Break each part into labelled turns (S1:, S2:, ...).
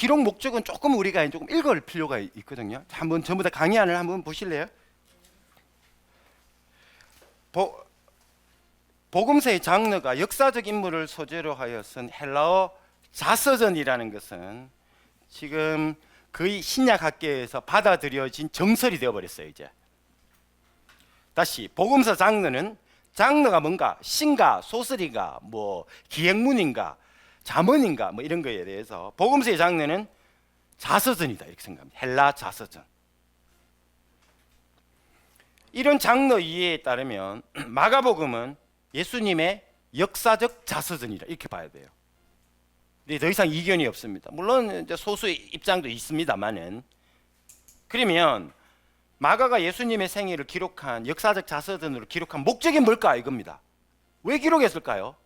S1: 기록 목적은 조금 우리가 조금 읽을 필요가 있거든요. 한번 전부 다 강의안을 한번 보실래요? 복음서의 장르가 역사적 인물을 소재로 하여 쓴 헬라어 자서전이라는 것은 지금 거의 신약학계에서 받아들여진 정설이 되어버렸어요. 이제 다시 복음서 장르가 뭔가 신가, 소설인가, 뭐 기행문인가, 잠언인가 뭐 이런 거에 대해서 복음서의 장르는 자서전이다 이렇게 생각합니다. 헬라 자서전. 이런 장르 이해에 따르면 마가복음은 예수님의 역사적 자서전이라 이렇게 봐야 돼요. 근데 더 이상 이견이 없습니다. 물론 이제 소수의 입장도 있습니다만은. 그러면 마가가 예수님의 생애를 기록한 역사적 자서전으로 기록한 목적이 뭘까 이겁니다. 왜 기록했을까요?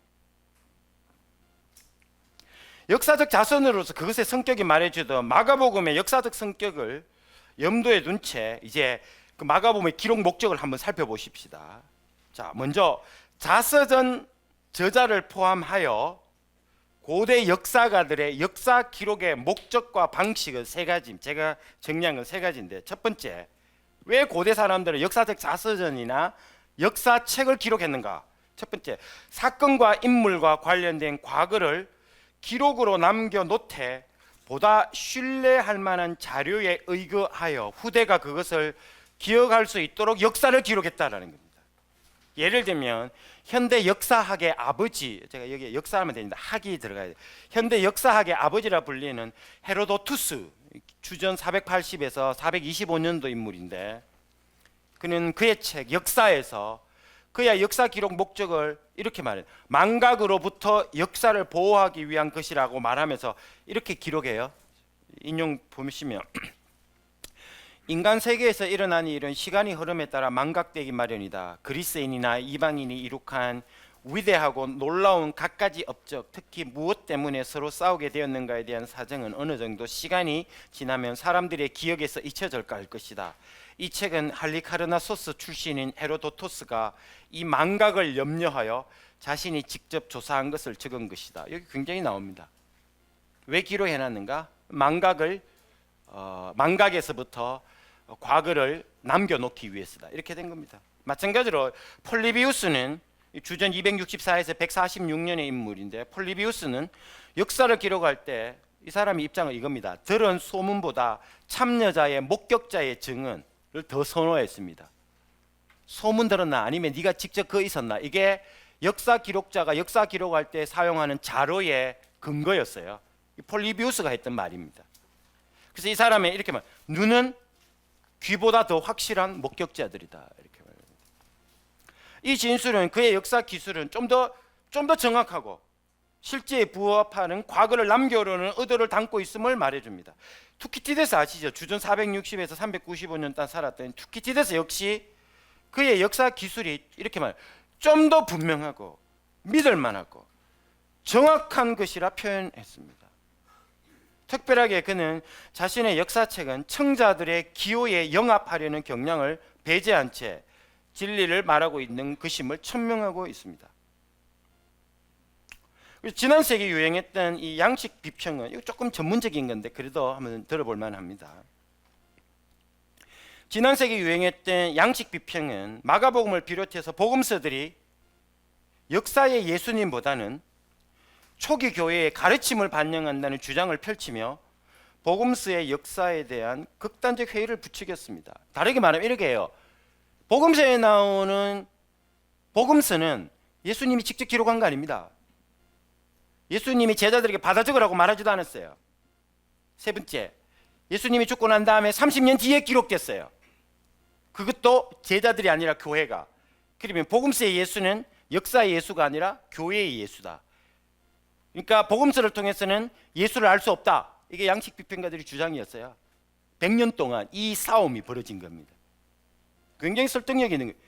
S1: 역사적 자서전으로서 그것의 성격이 말해주던 마가복음의 역사적 성격을 염두에 둔 채 이제 그 마가복음의 기록 목적을 한번 살펴보십시다. 자, 먼저 자서전 저자를 포함하여 고대 역사가들의 역사 기록의 목적과 방식은 세 가지. 제가 정리한 건 세 가지인데, 첫 번째, 왜 고대 사람들은 역사적 자서전이나 역사책을 기록했는가? 첫 번째, 사건과 인물과 관련된 과거를 기록으로 남겨놓되 보다 신뢰할 만한 자료에 의거하여 후대가 그것을 기억할 수 있도록 역사를 기록했다라는 겁니다. 예를 들면 현대 역사학의 아버지, 제가 여기 역사하면 되는데 학이 들어가야 돼요. 현대 역사학의 아버지라 불리는 헤로도투스, 주전 480에서 425년도 인물인데, 그는 그의 책 역사에서 그의 역사 기록 목적을 이렇게 말해요. 망각으로부터 역사를 보호하기 위한 것이라고 말하면서 이렇게 기록해요. 인용 보시면 인간 세계에서 일어나는 일은 시간이 흐름에 따라 망각되기 마련이다. 그리스인이나 이방인이 이룩한 위대하고 놀라운 갖가지 업적, 특히 무엇 때문에 서로 싸우게 되었는가에 대한 사정은 어느 정도 시간이 지나면 사람들의 기억에서 잊혀질 것이다. 이 책은 할리카르나소스 출신인 헤로도토스가 이 망각을 염려하여 자신이 직접 조사한 것을 적은 것이다. 여기 굉장히 나옵니다. 왜 기록해놨는가? 망각에서부터 과거를 남겨놓기 위해서다. 이렇게 된 겁니다. 마찬가지로 폴리비우스는 주전 264에서 146년의 인물인데, 폴리비우스는 역사를 기록할 때 이 사람의 입장은 이겁니다. 들은 소문보다 참여자의 목격자의 증언을 더 선호했습니다. 소문 들었나 아니면 네가 직접 그 있었나, 이게 역사 기록자가 역사 기록할 때 사용하는 자료의 근거였어요. 폴리비우스가 했던 말입니다. 그래서 이 사람의 이렇게 말, 눈은 귀보다 더 확실한 목격자들이다 이렇게 말합니다. 이 진술은 그의 역사 기술은 좀 더 정확하고 실제에 부합하는 과거를 남겨오려는 의도를 담고 있음을 말해줍니다. 투키티데스 아시죠? 주전 460에서 395년 단 살았던 투키티데스 역시 그의 역사 기술이 이렇게 말, 좀 더 분명하고 믿을만하고 정확한 것이라 표현했습니다. 특별하게 그는 자신의 역사책은 청자들의 기호에 영합하려는 경향을 배제한 채 진리를 말하고 있는 것임을 천명하고 있습니다. 지난 세기 유행했던 이 양식 비평은, 이거 조금 전문적인 건데 그래도 한번 들어볼 만합니다. 지난 세기 유행했던 양식 비평은 마가복음을 비롯해서 복음서들이 역사의 예수님보다는 초기 교회의 가르침을 반영한다는 주장을 펼치며 복음서의 역사에 대한 극단적 회의를 부추겼습니다. 다르게 말하면 이렇게 해요. 복음서에 나오는 복음서는 예수님이 직접 기록한 거 아닙니다. 예수님이 제자들에게 받아 적으라고 말하지도 않았어요. 세 번째, 예수님이 죽고 난 다음에 30년 뒤에 기록됐어요. 그것도 제자들이 아니라 교회가. 그러면 복음서의 예수는 역사의 예수가 아니라 교회의 예수다. 그러니까 복음서를 통해서는 예수를 알 수 없다. 이게 양식 비평가들의 주장이었어요. 100년 동안 이 싸움이 벌어진 겁니다. 굉장히 설득력 있는 거예요.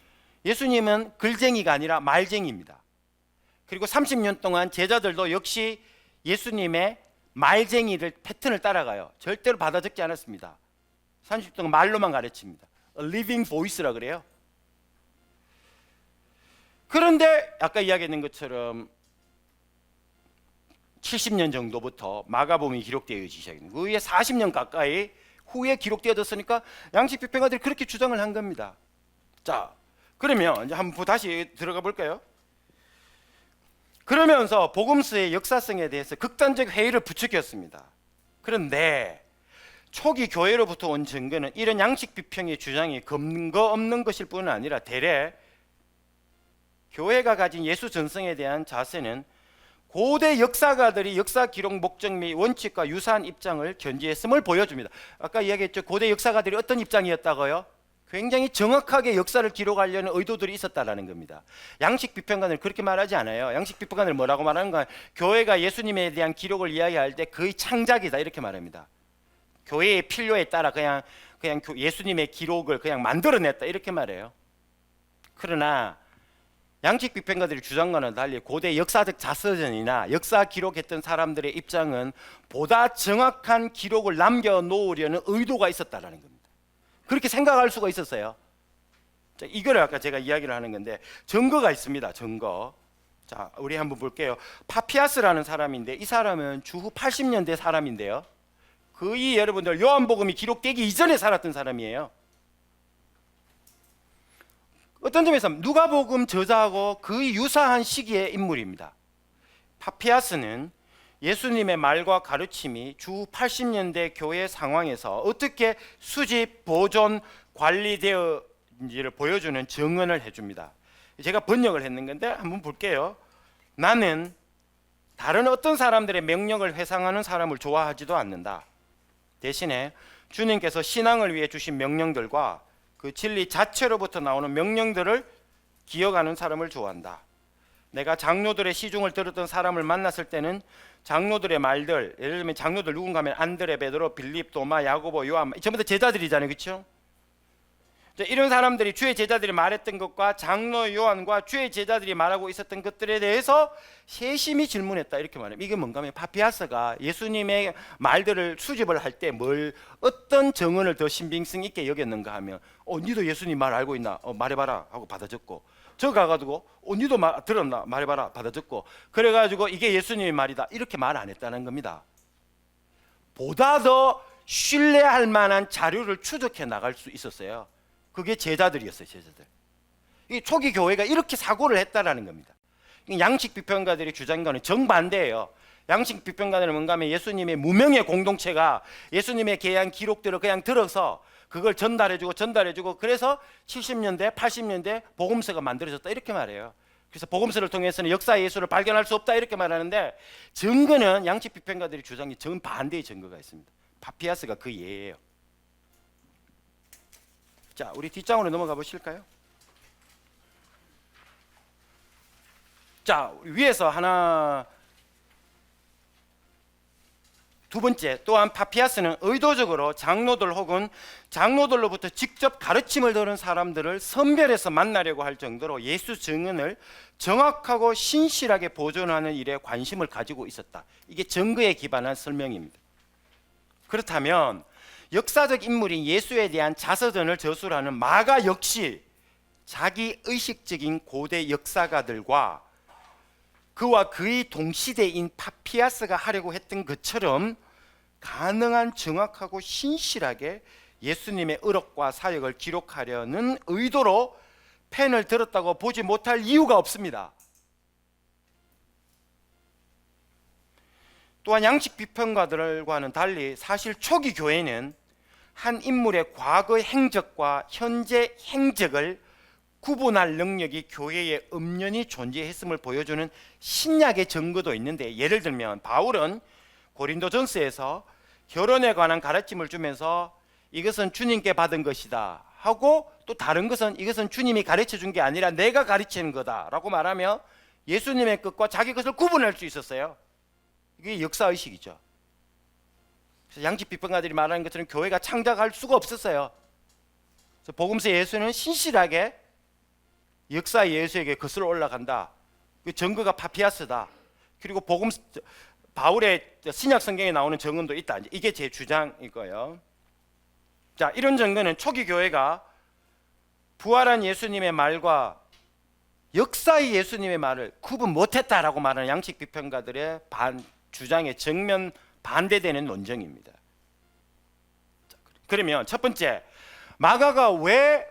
S1: 예수님은 글쟁이가 아니라 말쟁이입니다. 그리고 30년 동안 제자들도 역시 예수님의 말쟁이를 패턴을 따라가요. 절대로 받아 적지 않았습니다. 30년 동안 말로만 가르칩니다. A living voice라 그래요. 그런데 아까 이야기했는 것처럼 70년 정도부터 마가복음이 기록되어지기 시작합니다. 그 위에 40년 가까이 후에 기록되어졌으니까 양식 비평가들이 그렇게 주장을 한 겁니다. 자, 그러면 이제 한번 다시 들어가 볼까요? 그러면서 복음서의 역사성에 대해서 극단적 회의를 부추겼습니다. 그런데 초기 교회로부터 온 증거는 이런 양식 비평의 주장이 근거 없는 것일 뿐 아니라 대래 교회가 가진 예수 전성에 대한 자세는 고대 역사가들이 역사 기록 목적 및 원칙과 유사한 입장을 견지했음을 보여줍니다. 아까 이야기했죠. 고대 역사가들이 어떤 입장이었다고요? 굉장히 정확하게 역사를 기록하려는 의도들이 있었다라는 겁니다. 양식 비평가들은 그렇게 말하지 않아요. 양식 비평가들은 뭐라고 말하는가? 교회가 예수님에 대한 기록을 이야기할 때 거의 창작이다 이렇게 말합니다. 교회의 필요에 따라 그냥 예수님의 기록을 그냥 만들어냈다 이렇게 말해요. 그러나 양식 비평가들이 주장과는 달리 고대 역사적 자서전이나 역사 기록했던 사람들의 입장은 보다 정확한 기록을 남겨놓으려는 의도가 있었다라는 겁니다. 그렇게 생각할 수가 있었어요. 자, 이거를 아까 제가 이야기를 하는 건데 증거가 있습니다. 증거. 자, 우리 한번 볼게요. 파피아스라는 사람인데 이 사람은 주후 80년대 사람인데요. 거의 여러분들 요한복음이 기록되기 이전에 살았던 사람이에요. 어떤 점에서 누가복음 저자하고 거의 유사한 시기의 인물입니다. 파피아스는 예수님의 말과 가르침이 주 80년대 교회 상황에서 어떻게 수집, 보존, 관리되어인지를 보여주는 증언을 해줍니다. 제가 번역을 했는 건데 한번 볼게요. 나는 다른 어떤 사람들의 명령을 회상하는 사람을 좋아하지도 않는다. 대신에 주님께서 신앙을 위해 주신 명령들과 그 진리 자체로부터 나오는 명령들을 기억하는 사람을 좋아한다. 내가 장로들의 시중을 들었던 사람을 만났을 때는 장로들의 말들, 예를 들면 장로들 누군가 하면 안드레, 베드로, 빌립, 도마, 야고보, 요한 전부 다 제자들이잖아요. 그렇죠? 이런 사람들이 주의 제자들이 말했던 것과 장로 요한과 주의 제자들이 말하고 있었던 것들에 대해서 세심히 질문했다 이렇게 말합니다. 이게 뭔가 하면 파피아스가 예수님의 말들을 수집을 할 때 어떤 정언을 더 신빙성 있게 여겼는가 하면 니도 예수님 말 알고 있나? 말해봐라 하고 받아 적고 저 가가지고 니도 들었나? 말해봐라 받아 적고 그래가지고 이게 예수님의 말이다 이렇게 말 안 했다는 겁니다. 보다 더 신뢰할 만한 자료를 추적해 나갈 수 있었어요. 그게 제자들이었어요. 제자들. 이 초기 교회가 이렇게 사고를 했다라는 겁니다. 양식 비평가들의 주장과는 정반대예요. 양식 비평가들은 뭔가 하면 예수님의 무명의 공동체가 예수님의 계한 기록들을 그냥 들어서 그걸 전달해주고 그래서 70년대 80년대 복음서가 만들어졌다 이렇게 말해요. 그래서 복음서를 통해서는 역사 예수를 발견할 수 없다 이렇게 말하는데 증거는 양식 비평가들의 주장이 정반대의 증거가 있습니다. 파피아스가 그 예예요. 자, 우리 뒷장으로 넘어가 보실까요? 자, 위에서 하나, 두 번째, 또한 파피아스는 의도적으로 장로들 혹은 장로들로부터 직접 가르침을 들은 사람들을 선별해서 만나려고 할 정도로 예수 증언을 정확하고 신실하게 보존하는 일에 관심을 가지고 있었다. 이게 증거에 기반한 설명입니다. 그렇다면 역사적 인물인 예수에 대한 자서전을 저술하는 마가 역시 자기 의식적인 고대 역사가들과 그와 그의 동시대인 파피아스가 하려고 했던 것처럼 가능한 정확하고 신실하게 예수님의 의록과 사역을 기록하려는 의도로 펜을 들었다고 보지 못할 이유가 없습니다. 또한 양식 비평가들과는 달리 사실 초기 교회는 한 인물의 과거 행적과 현재 행적을 구분할 능력이 교회에 엄연히 존재했음을 보여주는 신약의 증거도 있는데 예를 들면 바울은 고린도전서에서 결혼에 관한 가르침을 주면서 이것은 주님께 받은 것이다 하고 또 다른 것은 이것은 주님이 가르쳐 준 게 아니라 내가 가르치는 거다 라고 말하며 예수님의 것과 자기 것을 구분할 수 있었어요. 이게 역사의식이죠. 그래서 양식 비평가들이 말하는 것처럼 교회가 창작할 수가 없었어요. 그래서 복음서 예수는 신실하게 역사 예수에게 거슬러 올라간다. 그 증거가 파피아스다. 그리고 바울의 신약 성경에 나오는 증언도 있다. 이게 제 주장이고요. 자, 이런 증거는 초기 교회가 부활한 예수님의 말과 역사의 예수님의 말을 구분 못했다라고 말하는 양식 비평가들의 주장에 정면 반대되는 논정입니다. 그러면 첫 번째, 마가가 왜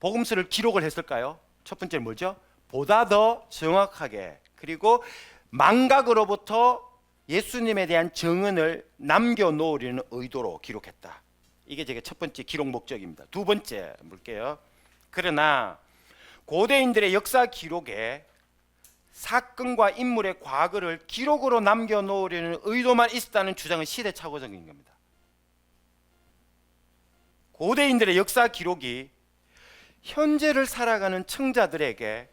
S1: 복음서를 기록을 했을까요? 첫 번째는 뭐죠? 보다 더 정확하게, 그리고 망각으로부터 예수님에 대한 증언을 남겨놓으려는 의도로 기록했다. 이게 제가 첫 번째 기록 목적입니다. 두 번째 볼게요. 그러나 고대인들의 역사 기록에 사건과 인물의 과거를 기록으로 남겨놓으려는 의도만 있었다는 주장은 시대착오적인 겁니다. 고대인들의 역사 기록이 현재를 살아가는 청자들에게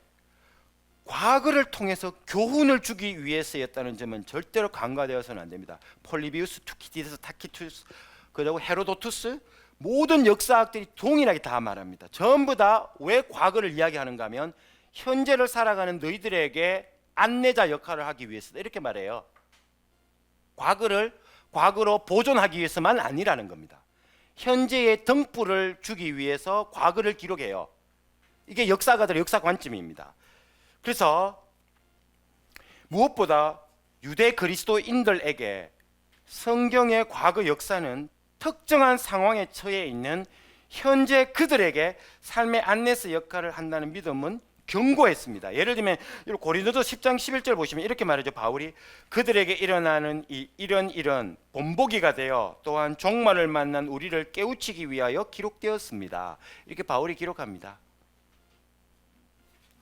S1: 과거를 통해서 교훈을 주기 위해서였다는 점은 절대로 간과되어서는 안 됩니다. 폴리비우스, 투키디데스, 타키투스, 그리고 헤로도투스, 모든 역사학들이 동일하게 다 말합니다. 전부 다 왜 과거를 이야기하는가 하면 현재를 살아가는 너희들에게 안내자 역할을 하기 위해서다, 이렇게 말해요. 과거를 과거로 보존하기 위해서만 아니라는 겁니다. 현재의 등불을 주기 위해서 과거를 기록해요. 이게 역사가들의 역사 관점입니다. 그래서 무엇보다 유대 그리스도인들에게 성경의 과거 역사는 특정한 상황에 처해 있는 현재 그들에게 삶의 안내서 역할을 한다는 믿음은 경고했습니다. 예를 들면 고린도서 10장 11절 보시면 이렇게 말하죠. 바울이 그들에게 일어나는 이런 본보기가 되어 또한 종말을 만난 우리를 깨우치기 위하여 기록되었습니다. 이렇게 바울이 기록합니다.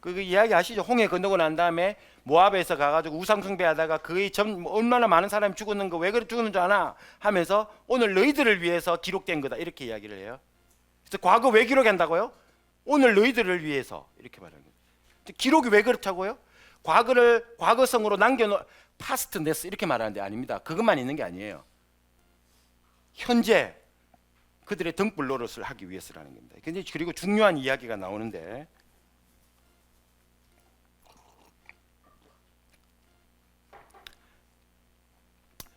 S1: 그 이야기 아시죠? 홍해 건너고 난 다음에 모압에서 가가지고 우상 숭배하다가 거의 얼마나 많은 사람이 죽었는 거 왜 그렇게 죽었는 줄 아나 하면서 오늘 너희들을 위해서 기록된 거다, 이렇게 이야기를 해요. 그래서 과거 왜 기록한다고요? 오늘 너희들을 위해서, 이렇게 말하는 거예요. 기록이 왜 그렇다고요? 과거를 과거성으로 남겨놓 파스트네스 이렇게 말하는데 아닙니다. 그것만 있는 게 아니에요. 현재 그들의 등불 노릇을 하기 위해서라는 겁니다. 그리고 중요한 이야기가 나오는데,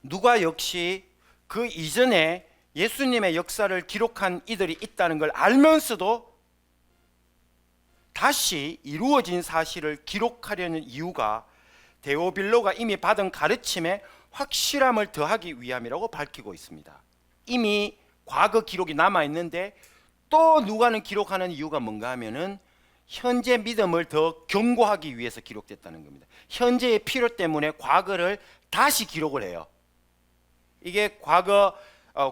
S1: 누가 역시 그 이전에 예수님의 역사를 기록한 이들이 있다는 걸 알면서도 다시 이루어진 사실을 기록하려는 이유가 데오빌로가 이미 받은 가르침에 확실함을 더하기 위함이라고 밝히고 있습니다. 이미 과거 기록이 남아있는데 또 누가는 기록하는 이유가 뭔가 하면은 현재 믿음을 더 견고하기 위해서 기록됐다는 겁니다. 현재의 필요 때문에 과거를 다시 기록을 해요. 이게 과거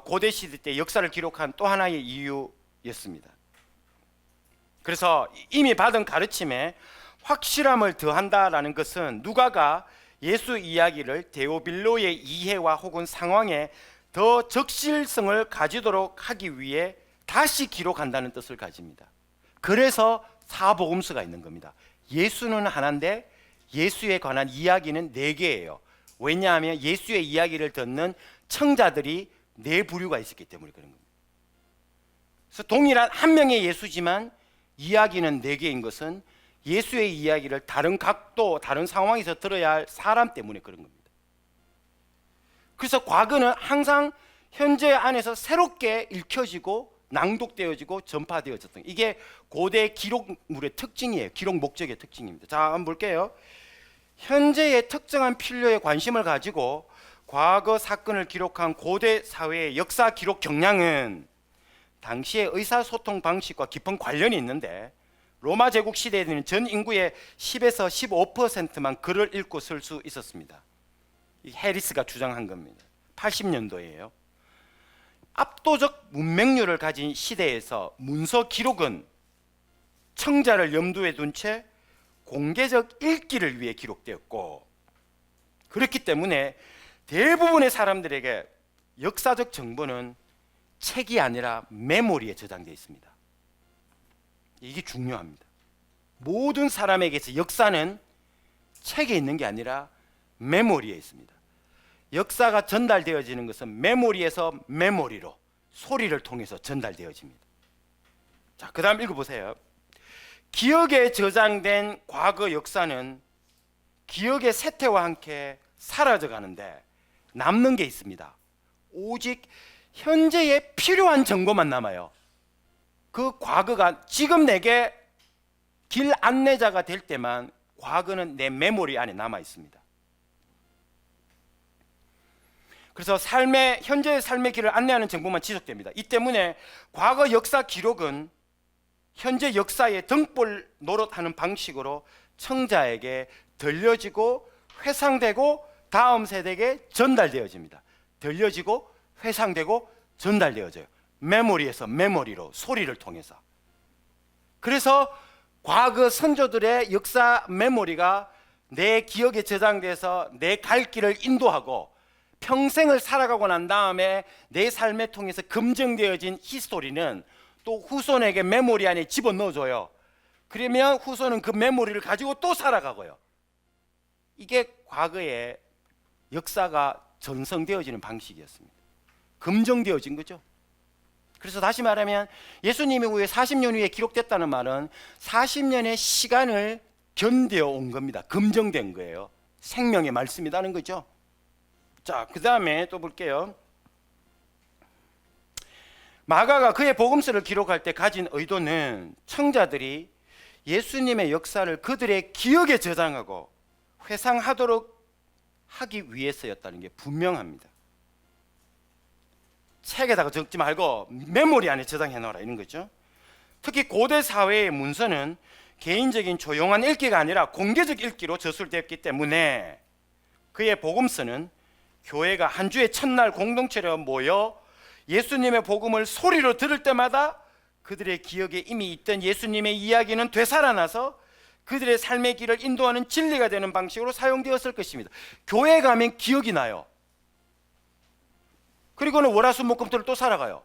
S1: 고대 시대 때 역사를 기록한 또 하나의 이유였습니다. 그래서 이미 받은 가르침에 확실함을 더한다라는 것은 누가가 예수 이야기를 데오빌로의 이해와 혹은 상황에 더 적실성을 가지도록 하기 위해 다시 기록한다는 뜻을 가집니다. 그래서 사복음서가 있는 겁니다. 예수는 하나인데 예수에 관한 이야기는 4개예요. 왜냐하면 예수의 이야기를 듣는 청자들이 4부류가 있었기 때문에 그런 겁니다. 그래서 동일한 한 명의 예수지만 이야기는 4개인 것은 예수의 이야기를 다른 각도, 다른 상황에서 들어야 할 사람 때문에 그런 겁니다. 그래서 과거는 항상 현재 안에서 새롭게 읽혀지고 낭독되어지고 전파되어졌던, 이게 고대 기록물의 특징이에요. 기록 목적의 특징입니다. 자, 한번 볼게요. 현재의 특정한 필요에 관심을 가지고 과거 사건을 기록한 고대 사회의 역사 기록 경향은 당시의 의사소통 방식과 깊은 관련이 있는데, 로마 제국 시대에는 전 인구의 10에서 15%만 글을 읽고 쓸 수 있었습니다. 해리스가 주장한 겁니다. 80년도예요. 압도적 문맹률을 가진 시대에서 문서 기록은 청자를 염두에 둔 채 공개적 읽기를 위해 기록되었고, 그렇기 때문에 대부분의 사람들에게 역사적 정보는 책이 아니라 메모리에 저장되어 있습니다. 이게 중요합니다. 모든 사람에게서 역사는 책에 있는 게 아니라 메모리에 있습니다. 역사가 전달되어지는 것은 메모리에서 메모리로, 소리를 통해서 전달되어집니다. 자, 그 다음 읽어보세요. 기억에 저장된 과거 역사는 기억의 쇠퇴와 함께 사라져 가는데 남는 게 있습니다. 오직 현재에 필요한 정보만 남아요. 그 과거가 지금 내게 길 안내자가 될 때만 과거는 내 메모리 안에 남아 있습니다. 그래서 현재의 삶의 길을 안내하는 정보만 지속됩니다. 이 때문에 과거 역사 기록은 현재 역사의 등불 노릇하는 방식으로 청자에게 들려지고 회상되고 다음 세대에게 전달되어집니다. 들려지고 회상되고 전달되어져요. 메모리에서 메모리로, 소리를 통해서. 그래서 과거 선조들의 역사 메모리가 내 기억에 저장돼서 내 갈 길을 인도하고 평생을 살아가고 난 다음에 내 삶에 통해서 검증되어진 히스토리는 또 후손에게 메모리 안에 집어넣어줘요. 그러면 후손은 그 메모리를 가지고 또 살아가고요. 이게 과거의 역사가 전성되어지는 방식이었습니다. 검증되어진 거죠. 그래서 다시 말하면 예수님의 후에 40년 후에 기록됐다는 말은 40년의 시간을 견뎌 온 겁니다. 검증된 거예요. 생명의 말씀이라는 거죠. 자, 그 다음에 또 볼게요. 마가가 그의 복음서를 기록할 때 가진 의도는 청자들이 예수님의 역사를 그들의 기억에 저장하고 회상하도록 하기 위해서였다는 게 분명합니다. 책에다가 적지 말고 메모리 안에 저장해 놓으라 이런 거죠. 특히 고대 사회의 문서는 개인적인 조용한 읽기가 아니라 공개적 읽기로 저술되었기 때문에 그의 복음서는 교회가 한 주의 첫날 공동체로 모여 예수님의 복음을 소리로 들을 때마다 그들의 기억에 이미 있던 예수님의 이야기는 되살아나서 그들의 삶의 길을 인도하는 진리가 되는 방식으로 사용되었을 것입니다. 교회 가면 기억이 나요. 그리고는 월화수목금토를 또 살아가요.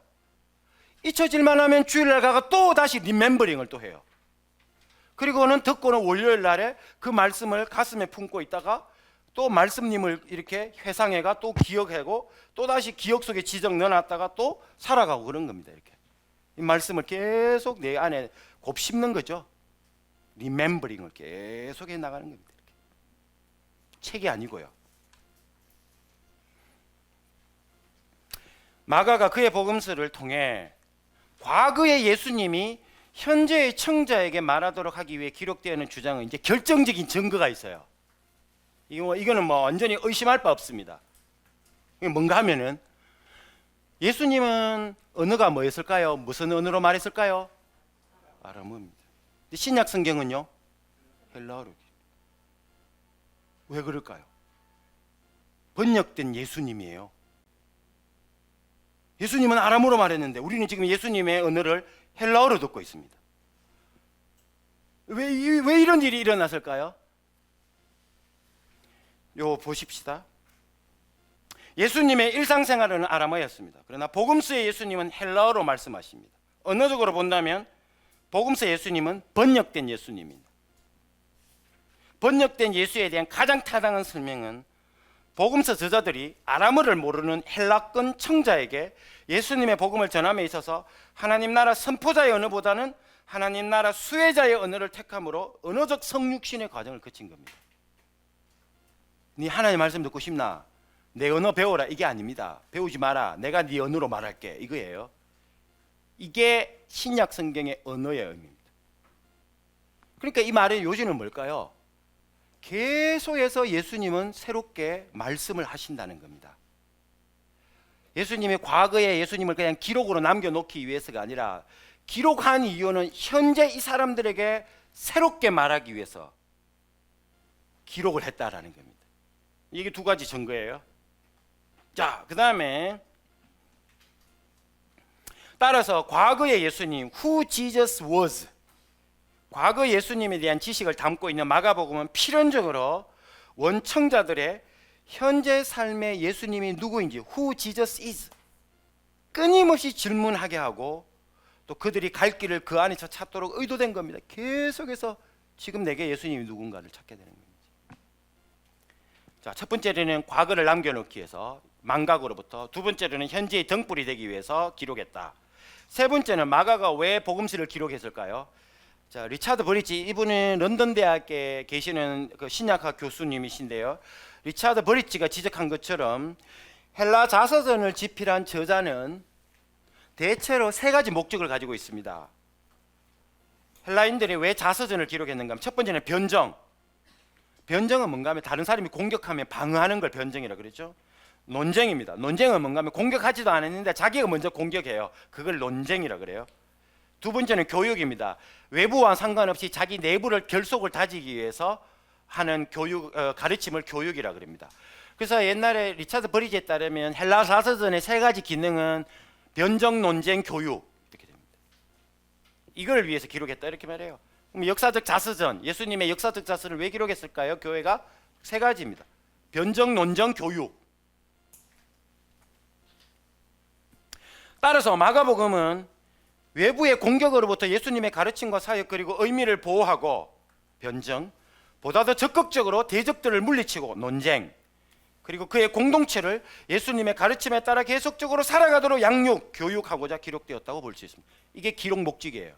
S1: 잊혀질만 하면 주일날 가가 또 다시 리멤버링을 또 해요. 그리고는 듣고는 월요일 날에 그 말씀을 가슴에 품고 있다가 또 말씀님을 이렇게 회상해가 또 기억하고 또 다시 기억 속에 지적 넣어놨다가 또 살아가고 그런 겁니다. 이렇게 이 말씀을 계속 내 안에 곱씹는 거죠. 리멤버링을 계속 해 나가는 겁니다. 이렇게. 책이 아니고요. 마가가 그의 복음서를 통해 과거의 예수님이 현재의 청자에게 말하도록 하기 위해 기록되어 있는 주장은 이제 결정적인 증거가 있어요. 이거는 뭐 완전히 의심할 바 없습니다. 이게 뭔가 하면은 예수님은 언어가 뭐였을까요? 무슨 언어로 말했을까요? 아람어입니다. 신약 성경은요? 헬라어로. 왜 그럴까요? 번역된 예수님이에요. 예수님은 아람어로 말했는데 우리는 지금 예수님의 언어를 헬라어로 듣고 있습니다. 왜 이런 일이 일어났을까요? 요 보십시다. 예수님의 일상생활은 아람어였습니다. 그러나 복음서의 예수님은 헬라어로 말씀하십니다. 언어적으로 본다면 복음서 예수님은 번역된 예수님입니다. 번역된 예수에 대한 가장 타당한 설명은 복음서 저자들이 아람어를 모르는 헬라권 청자에게 예수님의 복음을 전함에 있어서 하나님 나라 선포자의 언어보다는 하나님 나라 수혜자의 언어를 택함으로 언어적 성육신의 과정을 거친 겁니다. 네 하나님 말씀 듣고 싶나? 내 언어 배워라 이게 아닙니다. 배우지 마라. 내가 네 언어로 말할게 이거예요. 이게 신약 성경의 언어의 의미입니다. 그러니까 이 말의 요지는 뭘까요? 계속해서 예수님은 새롭게 말씀을 하신다는 겁니다. 예수님이 과거에 예수님을 그냥 기록으로 남겨놓기 위해서가 아니라 기록한 이유는 현재 이 사람들에게 새롭게 말하기 위해서 기록을 했다라는 겁니다. 이게 두 가지 증거예요. 자, 그 다음에 따라서 과거의 예수님, who Jesus was, 과거 예수님에 대한 지식을 담고 있는 마가복음은 필연적으로 원청자들의 현재 삶의 예수님이 누구인지, who Jesus is, 끊임없이 질문하게 하고 또 그들이 갈 길을 그 안에서 찾도록 의도된 겁니다. 계속해서 지금 내게 예수님이 누군가를 찾게 되는 겁니다. 자, 첫 번째로는 과거를 남겨놓기 위해서 망각으로부터, 두 번째로는 현재의 등불이 되기 위해서 기록했다. 세 번째는 마가가 왜 복음서를 기록했을까요? 자, 리차드 버리지, 이분은 런던 대학에 계시는 그 신약학 교수님이신데요. 리차드 버리지가 지적한 것처럼 헬라 자서전을 집필한 저자는 대체로 세 가지 목적을 가지고 있습니다. 헬라인들이 왜 자서전을 기록했는가 하면 첫 번째는 변정. 변정은 뭔가 하면 다른 사람이 공격하면 방어하는 걸 변정이라 그러죠. 논쟁입니다. 논쟁은 뭔가 하면 공격하지도 않았는데 자기가 먼저 공격해요. 그걸 논쟁이라 그래요. 두 번째는 교육입니다. 외부와 상관없이 자기 내부를 결속을 다지기 위해서 하는 교육, 가르침을 교육이라 그럽니다. 그래서 옛날에 리차드 버리지에 따르면 헬라 사서전의 세 가지 기능은 변정, 논쟁, 교육 이렇게 됩니다. 이걸 위해서 기록했다 이렇게 말해요. 그럼 역사적 자서전, 예수님의 역사적 자서를 왜 기록했을까요? 교회가 세 가지입니다. 변정, 논정, 교육. 따라서 마가복음은 외부의 공격으로부터 예수님의 가르침과 사역 그리고 의미를 보호하고 변정, 보다 더 적극적으로 대적들을 물리치고 논쟁, 그리고 그의 공동체를 예수님의 가르침에 따라 계속적으로 살아가도록 양육, 교육하고자 기록되었다고 볼 수 있습니다. 이게 기록 목적이에요.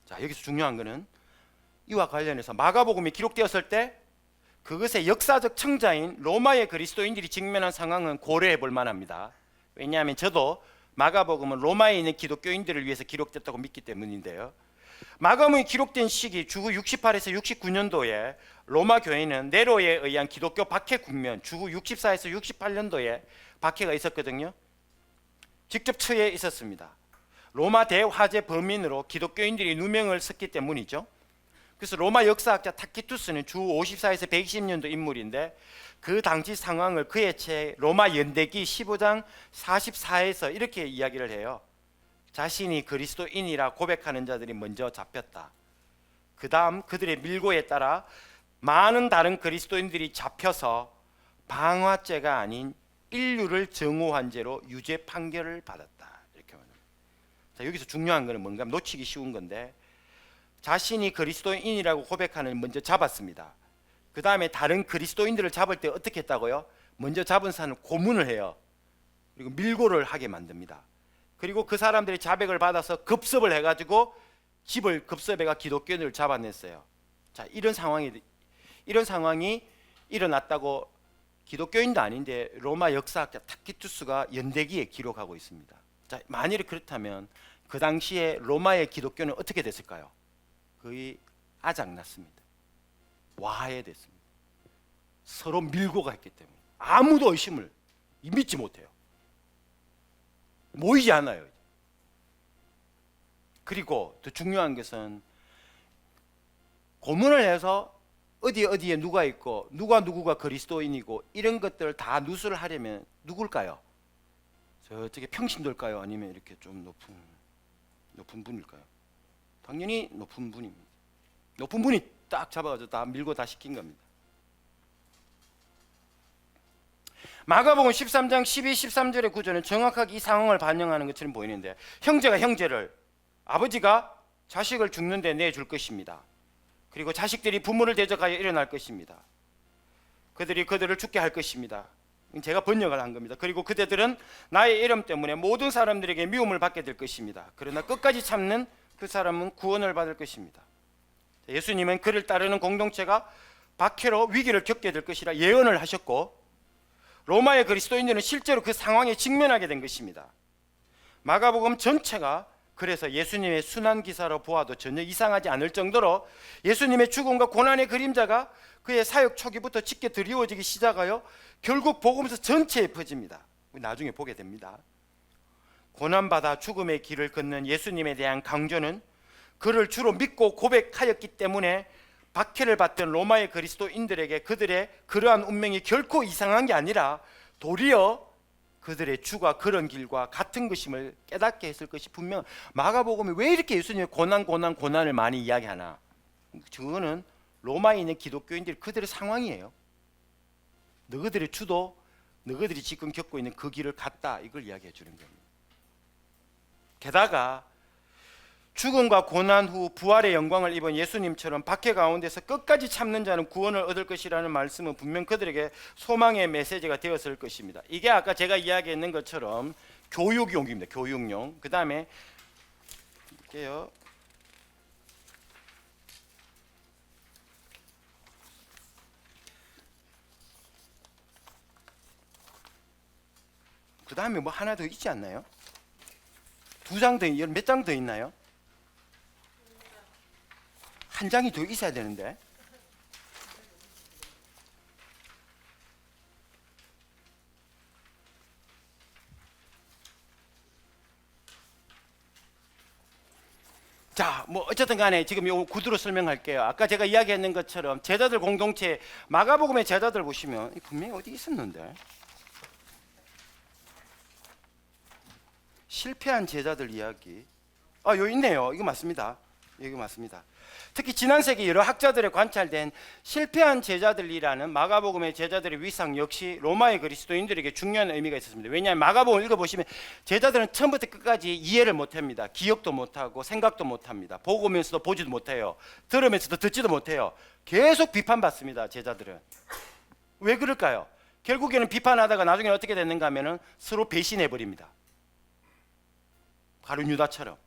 S1: 자, 여기서 중요한 것은 이와 관련해서 마가복음이 기록되었을 때 그것의 역사적 청자인 로마의 그리스도인들이 직면한 상황은 고려해 볼 만합니다. 왜냐하면 저도 마가복음은 로마에 있는 기독교인들을 위해서 기록됐다고 믿기 때문인데요. 마가복음이 기록된 시기 주후 68에서 69년도에 로마 교회는 네로에 의한 기독교 박해 국면, 주후 64에서 68년도에 박해가 있었거든요. 직접 처해 있었습니다. 로마 대화재 범인으로 기독교인들이 누명을 썼기 때문이죠. 그래서 로마 역사학자 타키투스는 주 54에서 120년도 인물인데 그 당시 상황을 그의 책 로마 연대기 15장 44에서 이렇게 이야기를 해요. 자신이 그리스도인이라 고백하는 자들이 먼저 잡혔다. 그 다음 그들의 밀고에 따라 많은 다른 그리스도인들이 잡혀서 방화죄가 아닌 인류를 정오한 죄로 유죄 판결을 받았다. 이렇게 말합니다. 자, 여기서 중요한 것은 뭔가 놓치기 쉬운 건데 자신이 그리스도인이라고 고백하는 먼저 잡았습니다. 그 다음에 다른 그리스도인들을 잡을 때 어떻게 했다고요? 먼저 잡은 사람을 고문을 해요. 그리고 밀고를 하게 만듭니다. 그리고 그 사람들이 자백을 받아서 급습을 해가지고 집을 급습해가 기독교인을 잡아냈어요. 자, 이런 상황이 일어났다고 기독교인도 아닌데 로마 역사학자 타키투스가 연대기에 기록하고 있습니다. 자, 만일 그렇다면 그 당시에 로마의 기독교는 어떻게 됐을까요? 거의 아작났습니다. 와해됐습니다. 서로 밀고가 했기 때문에 아무도 의심을 믿지 못해요. 모이지 않아요. 그리고 더 중요한 것은 고문을 해서 어디에 누가 있고 누구가 그리스도인이고 이런 것들을 다 누수를 하려면 누굴까요? 저쪽에 평신도일까요? 아니면 이렇게 좀 높은 분일까요? 당연히 높은 분입니다. 높은 분이 딱 잡아가지고 다 밀고 다 시킨 겁니다. 마가복음 13장 12, 13절의 구조는 정확하게 이 상황을 반영하는 것처럼 보이는데 형제가 형제를, 아버지가 자식을 죽는데 내줄 것입니다. 그리고 자식들이 부모를 대적하여 일어날 것입니다. 그들이 그들을 죽게 할 것입니다. 제가 번역을 한 겁니다. 그리고 그대들은 나의 이름 때문에 모든 사람들에게 미움을 받게 될 것입니다. 그러나 끝까지 참는 그 사람은 구원을 받을 것입니다. 예수님은 그를 따르는 공동체가 박해로 위기를 겪게 될 것이라 예언을 하셨고 로마의 그리스도인들은 실제로 그 상황에 직면하게 된 것입니다. 마가복음 전체가 그래서 예수님의 순환 기사로 보아도 전혀 이상하지 않을 정도로 예수님의 죽음과 고난의 그림자가 그의 사역 초기부터 짙게 드리워지기 시작하여 결국 복음서 전체에 퍼집니다. 나중에 보게 됩니다. 고난받아 죽음의 길을 걷는 예수님에 대한 강조는 그를 주로 믿고 고백하였기 때문에 박해를 받던 로마의 그리스도인들에게 그들의 그러한 운명이 결코 이상한 게 아니라 도리어 그들의 주가 그런 길과 같은 것임을 깨닫게 했을 것이 분명. 마가복음이 왜 이렇게 예수님의 고난을 많이 이야기하나? 그거는 로마에 있는 기독교인들 그들의 상황이에요. 너희들의 주도 너희들이 지금 겪고 있는 그 길을 갔다, 이걸 이야기해 주는 겁니다. 게다가 죽음과 고난 후 부활의 영광을 입은 예수님처럼 박해 가운데서 끝까지 참는 자는 구원을 얻을 것이라는 말씀은 분명 그들에게 소망의 메시지가 되었을 것입니다. 이게 아까 제가 이야기했는 것처럼 교육용입니다. 교육용. 그 다음에 볼게요. 그 다음에 뭐 하나 더 있지 않나요? 두 장 더, 몇 장 더 있나요? 한 장이 더 있어야 되는데. 자, 뭐 어쨌든 간에 지금 요 구두로 설명할게요. 아까 제가 이야기했는 것처럼 제자들 공동체 마가복음의 제자들 보시면 분명히 어디 있었는데 실패한 제자들 이야기. 요 있네요. 이거 맞습니다. 이거 맞습니다. 특히 지난 세기 여러 학자들의 관찰된 실패한 제자들이라는 마가복음의 제자들의 위상 역시 로마의 그리스도인들에게 중요한 의미가 있었습니다. 왜냐하면 마가복음을 읽어보시면 제자들은 처음부터 끝까지 이해를 못합니다. 기억도 못하고 생각도 못합니다. 보면서도 보지도 못해요. 들으면서도 듣지도 못해요. 계속 비판받습니다. 제자들은. 왜 그럴까요? 결국에는 비판하다가 나중에 어떻게 됐는가 하면 서로 배신해버립니다. 바로 유다처럼.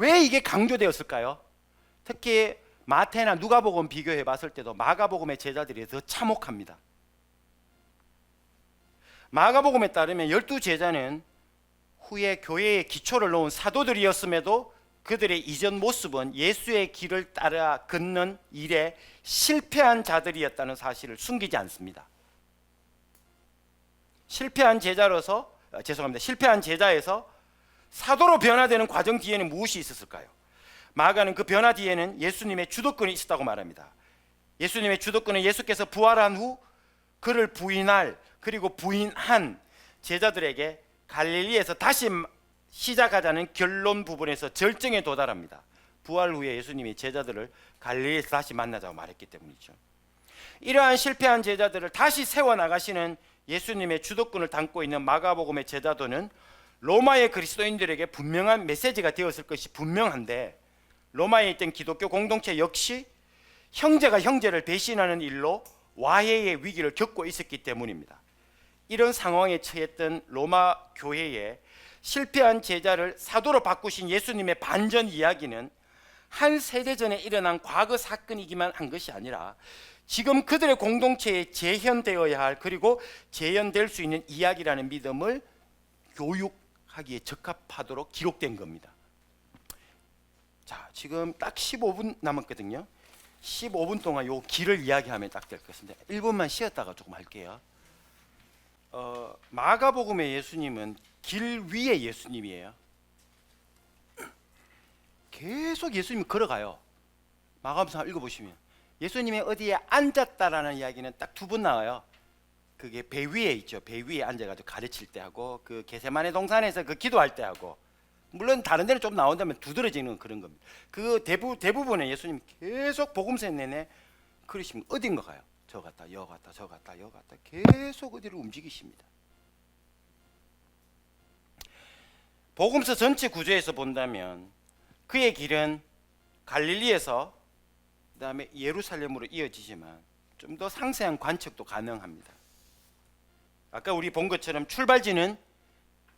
S1: 왜 이게 강조되었을까요? 특히 마태나 누가복음 비교해 봤을 때도 마가복음의 제자들이 더 참혹합니다. 마가복음에 따르면 12제자는 후에 교회의 기초를 놓은 사도들이었음에도 그들의 이전 모습은 예수의 길을 따라 걷는 일에 실패한 자들이었다는 사실을 숨기지 않습니다. 실패한 제자에서 사도로 변화되는 과정 뒤에는 무엇이 있었을까요? 마가는 그 변화 뒤에는 예수님의 주도권이 있었다고 말합니다. 예수님의 주도권은 예수께서 부활한 후 그를 그리고 부인한 제자들에게 갈릴리에서 다시 시작하자는 결론 부분에서 절정에 도달합니다. 부활 후에 예수님이 제자들을 갈릴리에서 다시 만나자고 말했기 때문이죠. 이러한 실패한 제자들을 다시 세워나가시는 예수님의 주도권을 담고 있는 마가복음의 제자도는 로마의 그리스도인들에게 분명한 메시지가 되었을 것이 분명한데 로마에 있던 기독교 공동체 역시 형제가 형제를 배신하는 일로 와해의 위기를 겪고 있었기 때문입니다. 이런 상황에 처했던 로마 교회에 실패한 제자를 사도로 바꾸신 예수님의 반전 이야기는 한 세대 전에 일어난 과거 사건이기만 한 것이 아니라 지금 그들의 공동체에 재현되어야 할 그리고 재현될 수 있는 이야기라는 믿음을 교육하기에 적합하도록 기록된 겁니다. 자, 지금 딱 15분 남았거든요. 15분 동안 요 길을 이야기하면 딱 될 것 같습니다. 1분만 쉬었다가 조금 할게요. 마가복음의 예수님은 길 위의 예수님이에요. 계속 예수님이 걸어가요. 마가복음 읽어보시면 예수님이 어디에 앉았다라는 이야기는 딱 두 번 나와요. 그게 배 위에 있죠. 배 위에 앉아가지고 가르칠 때 하고 그 게세마네 동산에서 그 기도할 때 하고, 물론 다른 데는 좀 나온다면 두드러지는 그런 겁니다. 그 대부분의 예수님 계속 복음서 내내 그러시면 어딘가 가요. 저 갔다 여 갔다 저 갔다 여 갔다 계속 어디를 움직이십니다. 복음서 전체 구조에서 본다면 그의 길은 갈릴리에서 그다음에 예루살렘으로 이어지지만 좀 더 상세한 관측도 가능합니다. 아까 우리 본 것처럼 출발지는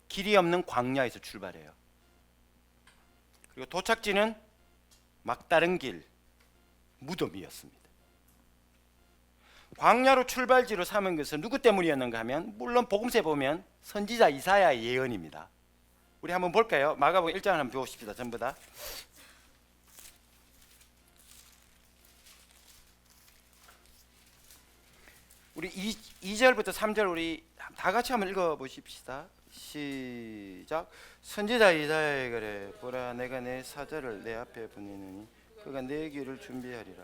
S1: 길이 없는 광야에서 출발해요. 그리고 도착지는 막다른 길, 무덤이었습니다. 광야로 출발지로 삼은 것은 누구 때문이었는가 하면 물론 복음서에 보면 선지자 이사야의 예언입니다. 우리 한번 볼까요? 마가복음 1장 한번 보십시다. 전부 다. 우리 2절부터 3절 우리 다 같이 한번 읽어보십시다. 시작. 선지자 이사야의 글에 보라, 내가 내 사자를 내 앞에 보내느니 그가 내 길을 준비하리라.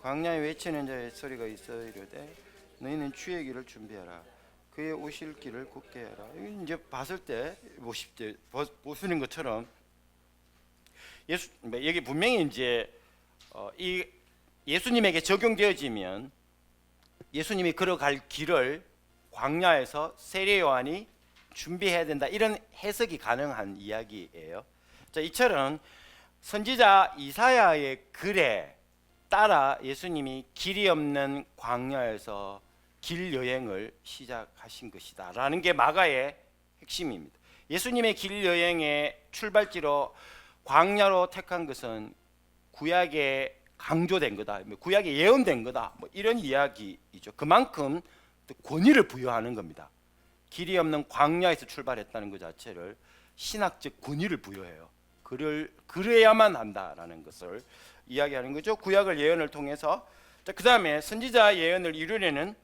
S1: 광야에 외치는 자의 소리가 있어 이르되 너희는 주의 길을 준비하라. 그의 오실 길을 굳게 하라. 이제 봤을 때 보시는 것처럼 여기 분명히 이제 이 예수님에게 적용되어지면 예수님이 걸어갈 길을 광야에서 세례 요한이 준비해야 된다, 이런 해석이 가능한 이야기예요. 자, 이처럼 선지자 이사야의 글에 따라 예수님이 길이 없는 광야에서 길 여행을 시작하신 것이다 라는 게 마가의 핵심입니다. 예수님의 길 여행의 출발지로 광야로 택한 것은 구약에 강조된 거다, 구약에 예언된 거다, 이런 이야기이죠. 그만큼 권위를 부여하는 겁니다. 길이 없는 광야에서 출발했다는 것 자체를 신학적 권위를 부여해요. 그래야만 한다라는 것을 이야기하는 거죠. 구약을 예언을 통해서. 그 다음에 선지자 예언을 이루려는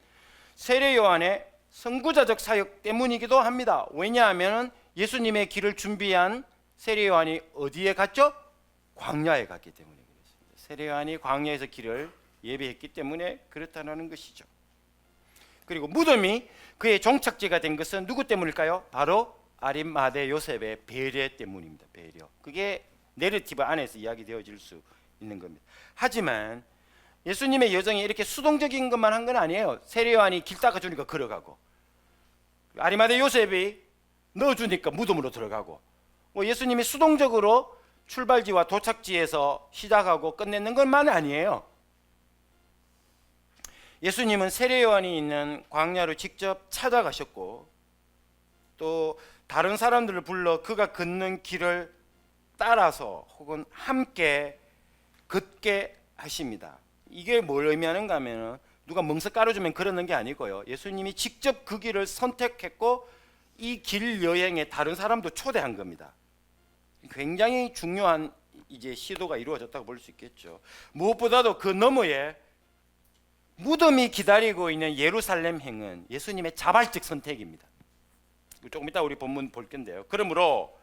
S1: 세례 요한의 선구자적 사역 때문이기도 합니다. 왜냐하면 예수님의 길을 준비한 세례 요한이 어디에 갔죠? 광야에 갔기 때문에 그렇습니다. 세례 요한이 광야에서 길을 예비했기 때문에 그렇다는 것이죠. 그리고 무덤이 그의 종착지가 된 것은 누구 때문일까요? 바로 아림마대 요셉의 배려 때문입니다. 배려. 그게 내러티브 안에서 이야기되어질 수 있는 겁니다. 하지만 예수님의 여정이 이렇게 수동적인 것만 한 건 아니에요. 세례 요한이 길 닦아주니까 걸어가고, 아리마대 요셉이 넣어주니까 무덤으로 들어가고, 예수님이 수동적으로 출발지와 도착지에서 시작하고 끝내는 것만 아니에요. 예수님은 세례 요한이 있는 광야로 직접 찾아가셨고, 또 다른 사람들을 불러 그가 걷는 길을 따라서 혹은 함께 걷게 하십니다. 이게 뭘 의미하는가 하면 누가 멍석 깔아주면 그러는 게 아니고요. 예수님이 직접 그 길을 선택했고 이 길 여행에 다른 사람도 초대한 겁니다. 굉장히 중요한 이제 시도가 이루어졌다고 볼 수 있겠죠. 무엇보다도 그 너머에 무덤이 기다리고 있는 예루살렘 행은 예수님의 자발적 선택입니다. 조금 이따 우리 본문 볼 건데요. 그러므로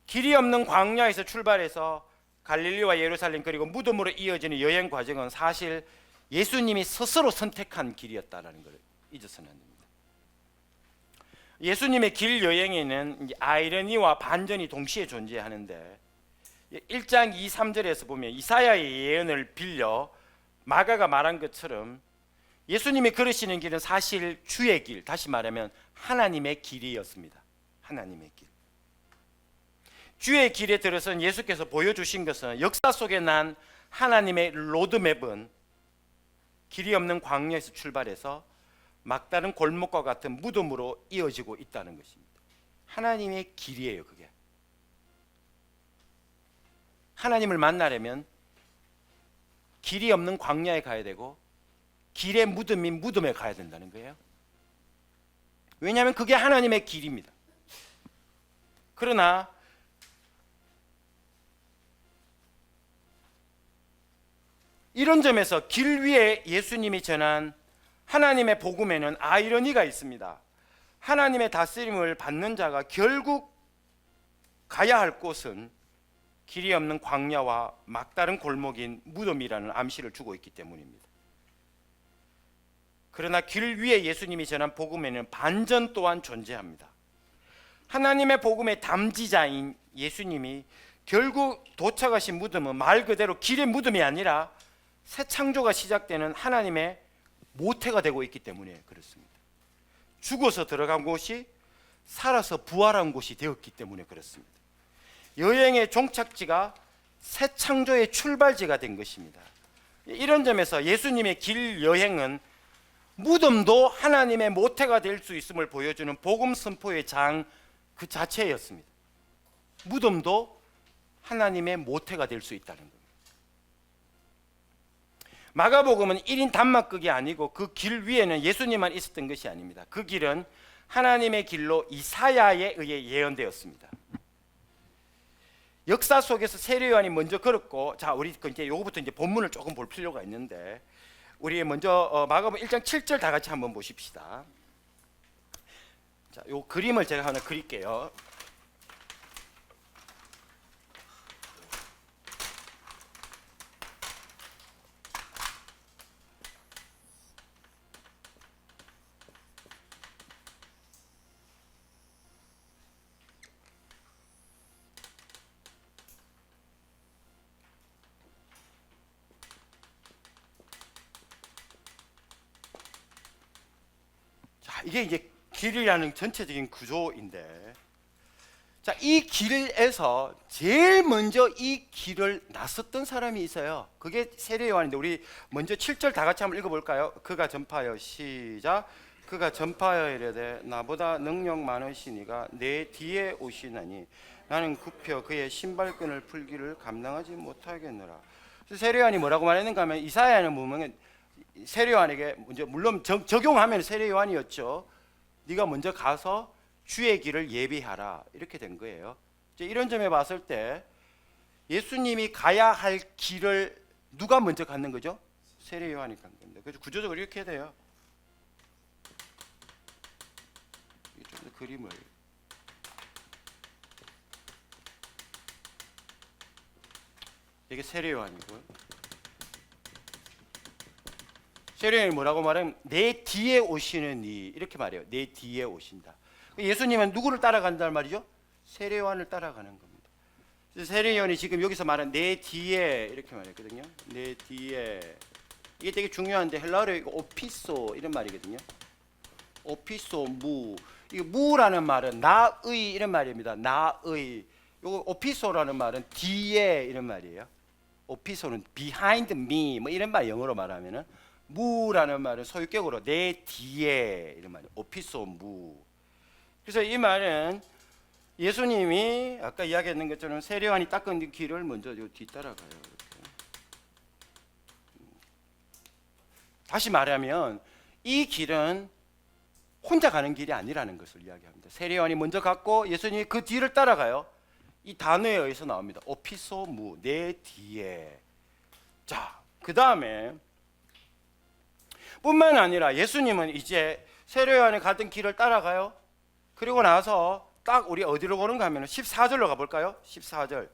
S1: 길이 없는 광야에서 출발해서 갈릴리와 예루살렘 그리고 무덤으로 이어지는 여행 과정은 사실 예수님이 스스로 선택한 길이었다는 걸 잊어서는 안 됩니다. 예수님의 길 여행에는 아이러니와 반전이 동시에 존재하는데 1장 2, 3절에서 보면 이사야의 예언을 빌려 마가가 말한 것처럼 예수님이 걸으시는 길은 사실 주의 길, 다시 말하면 하나님의 길이었습니다. 하나님의 길. 주의 길에 들어선 예수께서 보여주신 것은 역사 속에 난 하나님의 로드맵은 길이 없는 광야에서 출발해서 막다른 골목과 같은 무덤으로 이어지고 있다는 것입니다. 하나님의 길이에요, 그게. 하나님을 만나려면 길이 없는 광야에 가야 되고 길의 무덤인 무덤에 가야 된다는 거예요. 왜냐하면 그게 하나님의 길입니다. 그러나 이런 점에서 길 위에 예수님이 전한 하나님의 복음에는 아이러니가 있습니다. 하나님의 다스림을 받는 자가 결국 가야 할 곳은 길이 없는 광야와 막다른 골목인 무덤이라는 암시를 주고 있기 때문입니다. 그러나 길 위에 예수님이 전한 복음에는 반전 또한 존재합니다. 하나님의 복음의 담지자인 예수님이 결국 도착하신 무덤은 말 그대로 길의 무덤이 아니라 새 창조가 시작되는 하나님의 모태가 되고 있기 때문에 그렇습니다. 죽어서 들어간 곳이 살아서 부활한 곳이 되었기 때문에 그렇습니다. 여행의 종착지가 새 창조의 출발지가 된 것입니다. 이런 점에서 예수님의 길 여행은 무덤도 하나님의 모태가 될 수 있음을 보여주는 복음 선포의 장 그 자체였습니다. 무덤도 하나님의 모태가 될 수 있다는 겁니다. 마가복음은 1인 단막극이 아니고 그 길 위에는 예수님만 있었던 것이 아닙니다. 그 길은 하나님의 길로 이사야에 의해 예언되었습니다. 역사 속에서 세례 요한이 먼저 걸었고, 자 우리 이제 요거부터 이제 본문을 조금 볼 필요가 있는데, 우리 먼저 마가복음 1장 7절 다 같이 한번 보십시다. 자, 요 그림을 제가 하나 그릴게요. 이게 이제 길이라는 전체적인 구조인데, 자, 이 길에서 제일 먼저 이 길을 나섰던 사람이 있어요. 그게 세례 요한인데, 우리 먼저 7절 다 같이 한번 읽어볼까요? 그가 전파하여, 시작. 그가 전파하여 이르되 나보다 능력 많으시니가 내 뒤에 오시나니 나는 굽혀 그의 신발끈을 풀기를 감당하지 못하겠노라. 세례 요한이 뭐라고 말했는가 하면, 이사야는 보면 세례 요한에게 먼저, 물론 적용하면 세례 요한이었죠. 네가 먼저 가서 주의 길을 예비하라, 이렇게 된 거예요. 이런 점에 봤을 때 예수님이 가야 할 길을 누가 먼저 갖는 거죠? 세례 요한이 간 겁니다. 그래서 구조적으로 이렇게 해야 돼요. 좀 더 그림을, 이게 세례요한이고요. 세례요한이 뭐라고 말하면 내 뒤에 오시는 이 이렇게 말해요. 내 뒤에 오신다. 예수님은 누구를 따라간다는 말이죠? 세례요한을 따라가는 겁니다. 세례요한이 지금 여기서 말한 내 뒤에 이렇게 말했거든요. 내 뒤에 이게 되게 중요한데 헬라어로 이거 오피소 이런 말이거든요. 오피소 무. 이 무라는 말은 나의 이런 말입니다. 나의. 요거 오피소라는 말은 뒤에 이런 말이에요. 오피소는 behind me 뭐 이런 말 영어로 말하면은 무라는 말은 소유격으로 내 뒤에 이런 말이에요. 오피소 무. 그래서 이 말은 예수님이 아까 이야기했는 것처럼 세례요한이 닦은 길을 먼저 뒤따라가요. 이렇게. 다시 말하면 이 길은 혼자 가는 길이 아니라는 것을 이야기합니다. 세례요한이 먼저 갔고 예수님이 그 뒤를 따라가요. 이 단어에 의해서 나옵니다. 오피소무 내 뒤에. 자, 그 다음에 뿐만 아니라 예수님은 이제 세례요한이 가던 길을 따라가요. 그리고 나서 딱 우리 어디로 보는가 하면 14절로 가볼까요? 14절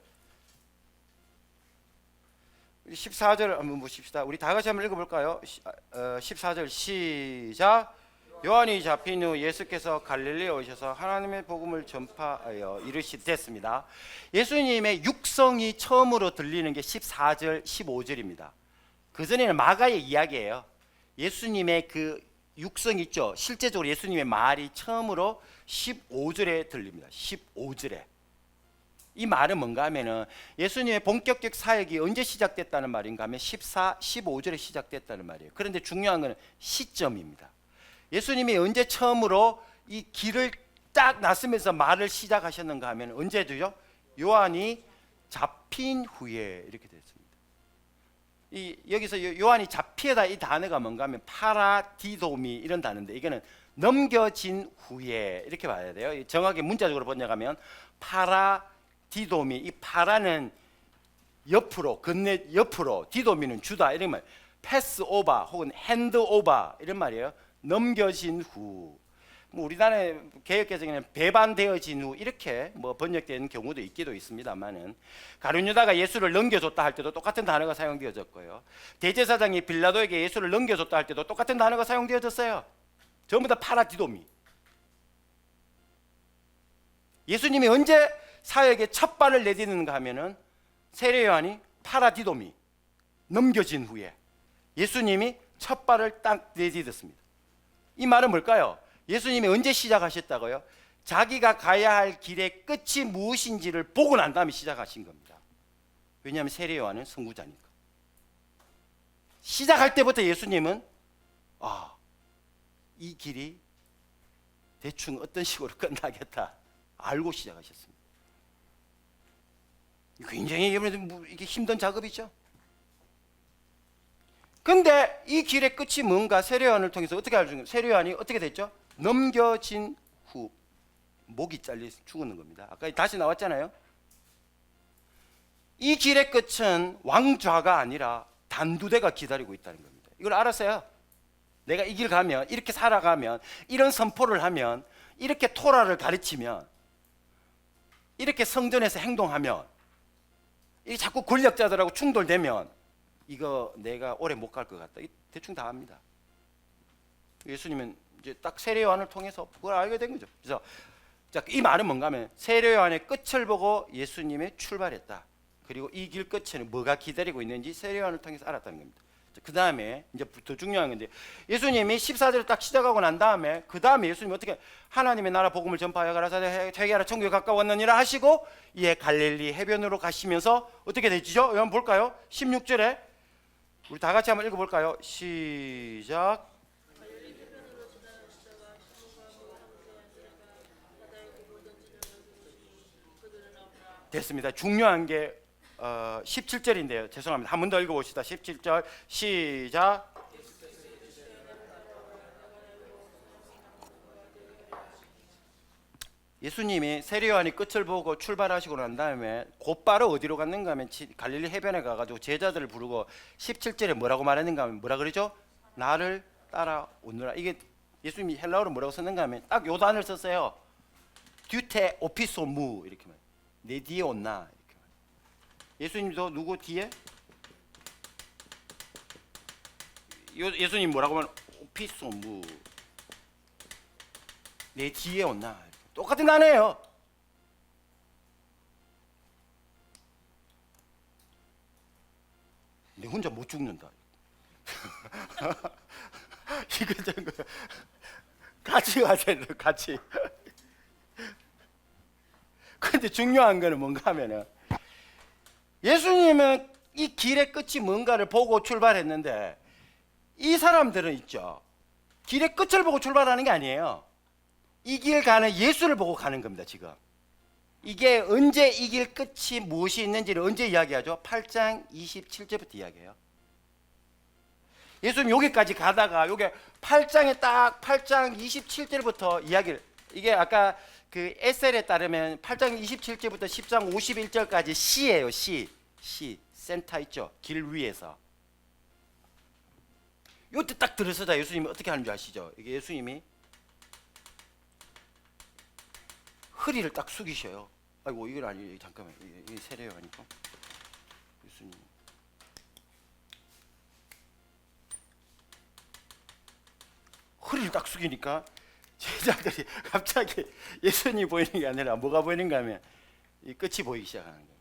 S1: 14절 한번 보십시다. 우리 다 같이 한번 읽어볼까요? 14절 시작. 요한이 잡힌 후 예수께서 갈릴리에 오셔서 하나님의 복음을 전파하여 이르시됐습니다. 예수님의 육성이 처음으로 들리는 게 14절 15절입니다. 그전에는 마가의 이야기예요. 예수님의 그 육성 있죠. 실제적으로 예수님의 말이 처음으로 15절에 들립니다. 15절에. 이 말은 뭔가 하면은 예수님의 본격적 사역이 언제 시작됐다는 말인가 하면 14, 15절에 시작됐다는 말이에요. 그런데 중요한 것은 시점입니다. 예수님이 언제 처음으로 이 길을 딱 나서면서 말을 시작하셨는가 하면 언제도요? 요한이 잡힌 후에 이렇게 됐습니다. 여기서 요한이 잡히다 이 단어가 뭔가 하면 파라디도미 이런 단어인데 이거는 넘겨진 후에 이렇게 봐야 돼요. 정확히 문자적으로 번역하면 파라디도미. 이 파라는 옆으로 건네 옆으로 디도미는 주다 이런 말. 패스 오버 혹은 핸드 오버 이런 말이에요. 넘겨진 후. 뭐 우리나라 개역개정에는 배반되어진 후 이렇게 뭐 번역되는 경우도 있기도 있습니다만은 가룟 유다가 예수를 넘겨줬다 할 때도 똑같은 단어가 사용되어졌고요. 대제사장이 빌라도에게 예수를 넘겨줬다 할 때도 똑같은 단어가 사용되어졌어요. 전부 다 파라디도미. 예수님이 언제 사역에 첫 발을 내딛는가 하면은 세례요한이 파라디도미 넘겨진 후에 예수님이 첫 발을 딱 내딛었습니다. 이 말은 뭘까요? 예수님이 언제 시작하셨다고요? 자기가 가야 할 길의 끝이 무엇인지를 보고 난 다음에 시작하신 겁니다. 왜냐하면 세례요한은 선구자니까. 시작할 때부터 예수님은 이 길이 대충 어떤 식으로 끝나겠다 알고 시작하셨습니다. 굉장히 이게 힘든 작업이죠. 근데 이 길의 끝이 뭔가 세례요한을 통해서 어떻게 알죠? 세례요한이 어떻게 됐죠? 넘겨진 후 목이 잘려 죽는 겁니다. 아까 다시 나왔잖아요. 이 길의 끝은 왕좌가 아니라 단두대가 기다리고 있다는 겁니다. 이걸 알았어요. 내가 이 길 가면 이렇게 살아가면 이런 선포를 하면 이렇게 토라를 가르치면 이렇게 성전에서 행동하면 이 자꾸 권력자들하고 충돌되면 이거 내가 오래 못 갈 것 같다. 대충 다 압니다. 예수님은 이제 딱 세례요한을 통해서 그걸 알게 된 거죠. 그래서 이 말은 뭔가 하면 세례요한의 끝을 보고 예수님이 출발했다. 그리고 이 길 끝에는 뭐가 기다리고 있는지 세례요한을 통해서 알았다는 겁니다. 그 다음에 이제 더 중요한 건데 예수님이 14절을 딱 시작하고 난 다음에 그 다음에 예수님이 어떻게 하나님의 나라 복음을 전파하여 가라사대 회개하라 천국에 가까웠느니라 하시고 이에 갈릴리 해변으로 가시면서 어떻게 되지죠? 한번 볼까요? 16절에 우리 다 같이 한번 읽어볼까요? 시작. 됐습니다. 중요한 게 17절인데요. 죄송합니다. 한 번 더 읽어봅시다. 17절 시작. 예수님이 세례요한이 끝을 보고 출발하시고 난 다음에 곧바로 어디로 갔는가 하면 갈릴리 해변에 가가지고 제자들을 부르고 17절에 뭐라고 말했는가 하면 뭐라 그러죠? 나를 따라오느라. 이게 예수님이 헬라어로 뭐라고 썼는가 하면 딱 요 단어를 썼어요. 듀테 오피소무 이렇게 말. 내 뒤에 온나 이렇게 말. 예수님도 누구 뒤에? 예수님 뭐라고 하면 오피소무 내 뒤에 온나. 똑같은 단어예요. 내 혼자 못 죽는다. 이거 정도 같이 가세요. 같이. 근데 중요한 거는 뭔가 하면은 예수님은 이 길의 끝이 뭔가를 보고 출발했는데 이 사람들은 있죠. 길의 끝을 보고 출발하는 게 아니에요. 이 길 가는 예수를 보고 가는 겁니다. 지금 이게 언제 이 길 끝이 무엇이 있는지를 언제 이야기하죠? 8장 27절부터 이야기해요. 예수님 여기까지 가다가 요게 8장에 딱 8장 27절부터 이야기를, 이게 아까 그 에셀에 따르면 8장 27절부터 10장 51절까지 시예요. 시 센터 있죠. 길 위에서. 요때 딱 들어서자 예수님이 어떻게 하는 줄 아시죠? 이게 예수님이 허리를 딱 숙이셔요. 아이고 이건 아니에요. 잠깐만, 이게 세례요 하니까 예수님 허리를 딱 숙이니까 제자들이 갑자기 예수님이 보이는 게 아니라 뭐가 보이는가 하면 이 끝이 보이기 시작하는 거예요.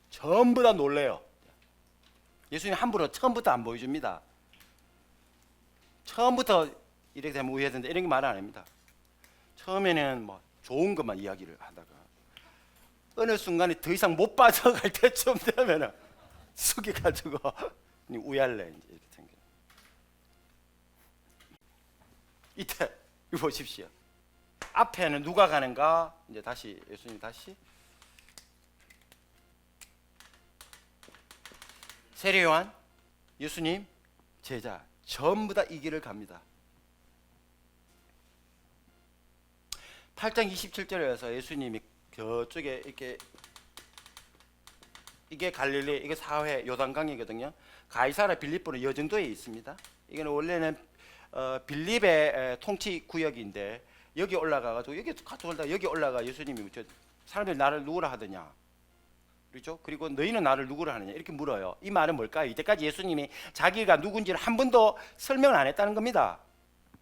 S1: 전부 다 놀래요. 예수님 함부로 처음부터 안 보여줍니다. 처음부터 이렇게 되면 우회해야 된다 이런 게 말 안 합니다. 처음에는 뭐 좋은 것만 이야기를 하다가 어느 순간에 더 이상 못 빠져갈 때쯤 되면 숙여가지고 우얄래 이렇게 생겨요. 이때 이거 보십시오. 앞에는 누가 가는가? 이제 다시 예수님 다시 세례 요한, 예수님, 제자 전부 다 이 길을 갑니다. 8장 27절에서 예수님이 저쪽에 이렇게 이게 갈릴리, 이게 사회 요단강이거든요. 가이사라 빌립보는 이 정도에 있습니다. 이거는 원래는 빌립의 통치 구역인데 여기 올라가가지고 여기 가져올다 여기 올라가 예수님이 사람들이 나를 누구라 하더냐, 그렇죠? 그리고 너희는 나를 누구라 하느냐 이렇게 물어요. 이 말은 뭘까요? 이때까지 예수님이 자기가 누군지를 한 번도 설명을 안 했다는 겁니다.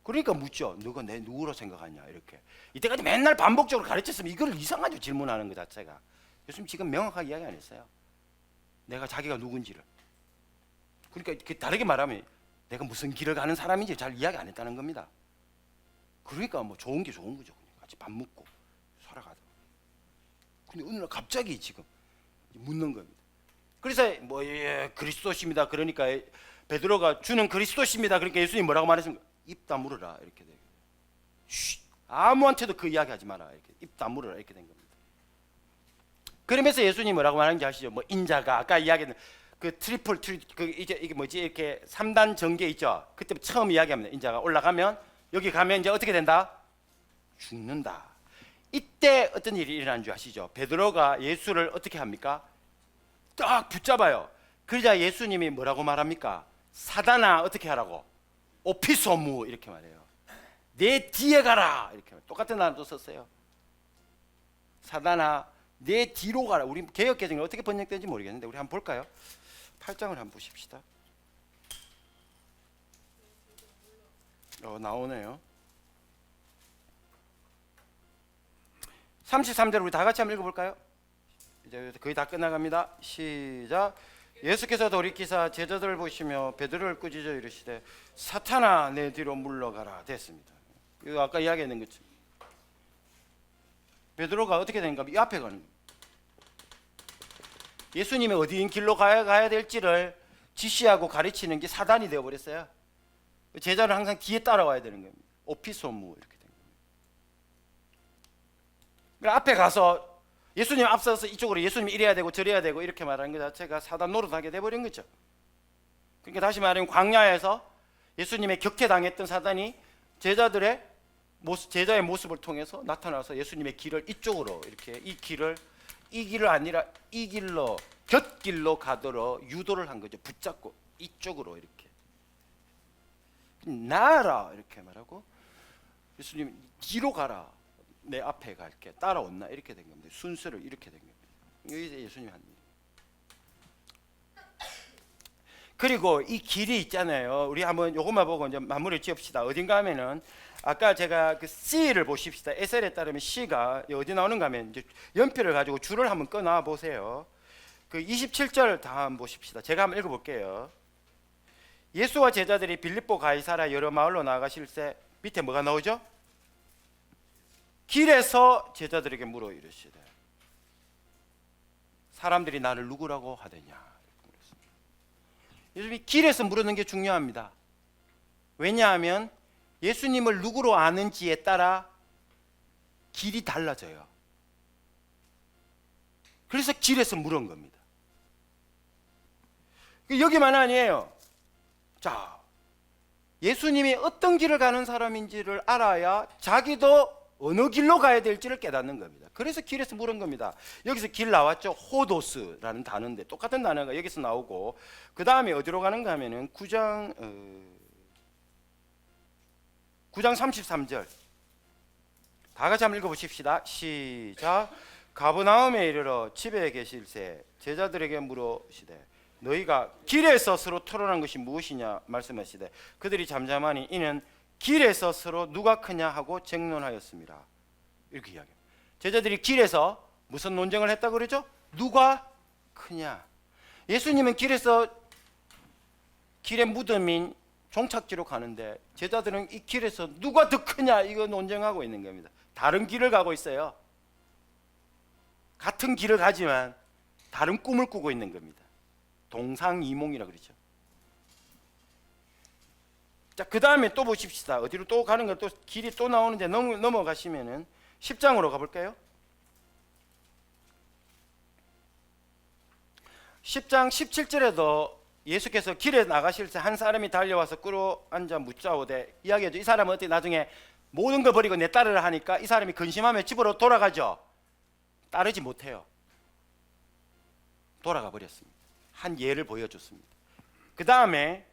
S1: 그러니까 묻죠. 너가 내 누구로 생각하냐 이렇게. 이때까지 맨날 반복적으로 가르쳤으면 이걸 이상하죠. 질문하는 것 자체가. 예수님 지금 명확하게 이야기 안 했어요. 내가 자기가 누군지를. 그러니까 다르게 말하면 내가 무슨 길을 가는 사람인지 잘 이야기 안 했다는 겁니다. 그러니까 뭐 좋은 게 좋은 거죠. 그냥 같이 밥 먹고 살아가다. 근데 어느 날 갑자기 지금 묻는 겁니다. 그래서 뭐 그리스도십니다. 그러니까 베드로가 주는 그리스도십니다. 그러니까 예수님 뭐라고 말했습니까? 입 다물어라 이렇게 돼요. 아무한테도 그 이야기하지 마라 이렇게 입 다물어라 이렇게 된 겁니다. 그러면서 예수님 뭐라고 말하는지 아시죠? 뭐 인자가 아까 이야기했던 그 트리플 그 이게 뭐지 이렇게 3단 전개 있죠. 그때 처음 이야기합니다. 인자가 올라가면 여기 가면 이제 어떻게 된다? 죽는다. 이때 어떤 일이 일어나는 줄 아시죠? 베드로가 예수를 어떻게 합니까? 딱 붙잡아요. 그러자 예수님이 뭐라고 말합니까? 사단아 어떻게 하라고? 오피소무 이렇게 말해요. 내 뒤에 가라 이렇게 똑같은 단어도 썼어요. 사단아 내 뒤로 가라. 우리 개역개정이 어떻게 번역되는지 모르겠는데 우리 한번 볼까요? 8장을 한번 보십시다. 나오네요. 33절 우리 다 같이 한번 읽어볼까요? 이제 거의 다 끝나갑니다. 시작. 예수께서 돌이키사 제자들을 보시며 베드로를 꾸짖어 이르시되 사탄아 내 뒤로 물러가라 됐습니다. 이거 아까 이야기했는 것처럼 베드로가 어떻게 되는가? 이 앞에 가는 거예요. 예수님이 어디인 길로 가야 될지를 지시하고 가르치는 게 사단이 되어버렸어요. 제자는 항상 뒤에 따라와야 되는 겁니다. 오피소무 이렇게 된 겁니다. 그러니까 앞에 가서 예수님 앞서서 이쪽으로 예수님이 이래야 되고 저래야 되고 이렇게 말하는 것 자체가 사단 노릇하게 돼버린 거죠. 그러니까 다시 말하면 광야에서 예수님의 격퇴당했던 사단이 제자의 모습을 통해서 나타나서 예수님의 길을 이쪽으로 이렇게 이 길을 아니라 이 길로 곁길로 가도록 유도를 한 거죠. 붙잡고 이쪽으로 이렇게 나아라 이렇게 말하고 예수님 뒤로 가라. 내 앞에 갈게 따라온나 이렇게 된 겁니다. 순서를 이렇게 된 겁니다. 이게 예수님이 한 일. 그리고 이 길이 있잖아요. 우리 한번 요것만 보고 이제 마무리 지읍시다. 어딘가 하면은 아까 제가 그 C를 보십시다. SL에 따르면 C가 어디 나오는가 하면 이제 연필을 가지고 줄을 한번 꺼놔 보세요. 그 27절 다 한번 보십시다. 제가 한번 읽어볼게요. 예수와 제자들이 빌립보 가이사라 여러 마을로 나가실 때 밑에 뭐가 나오죠? 길에서 제자들에게 물어 이르시되 사람들이 나를 누구라고 하더냐. 예수님이 길에서 물었는 게 중요합니다. 왜냐하면 예수님을 누구로 아는지에 따라 길이 달라져요. 그래서 길에서 물은 겁니다. 여기만 아니에요. 자, 예수님이 어떤 길을 가는 사람인지를 알아야 자기도 어느 길로 가야 될지를 깨닫는 겁니다. 그래서 길에서 물은 겁니다. 여기서 길 나왔죠. 호도스라는 단어인데 똑같은 단어가 여기서 나오고 그 다음에 어디로 가는가 하면은 9장 33절 다 같이 한번 읽어보십시다. 시작. 가버나움에 이르러 집에 계실새 제자들에게 물으시되 너희가 길에서 서로 토론한 것이 무엇이냐 말씀하시되 그들이 잠잠하니 이는 길에서 서로 누가 크냐 하고 쟁론하였습니다. 이렇게 이야기합니다. 제자들이 길에서 무슨 논쟁을 했다고 그러죠? 누가 크냐. 예수님은 길에서 길의 무덤인 종착지로 가는데 제자들은 이 길에서 누가 더 크냐 이거 논쟁하고 있는 겁니다. 다른 길을 가고 있어요. 같은 길을 가지만 다른 꿈을 꾸고 있는 겁니다. 동상이몽이라 그러죠. 자, 그 다음에 또 보십시다. 어디로 또 가는 거 또 길이 또 나오는데 넘어가시면은 10장으로 가볼까요? 10장 17절에도 예수께서 길에 나가실 때 한 사람이 달려와서 끌어앉아 묻자오되 이야기하죠. 이 사람은 어떻게 나중에 모든 거 버리고 내 따르라 하니까 이 사람이 근심하며 집으로 돌아가죠. 따르지 못해요. 돌아가 버렸습니다. 한 예를 보여줬습니다. 그 다음에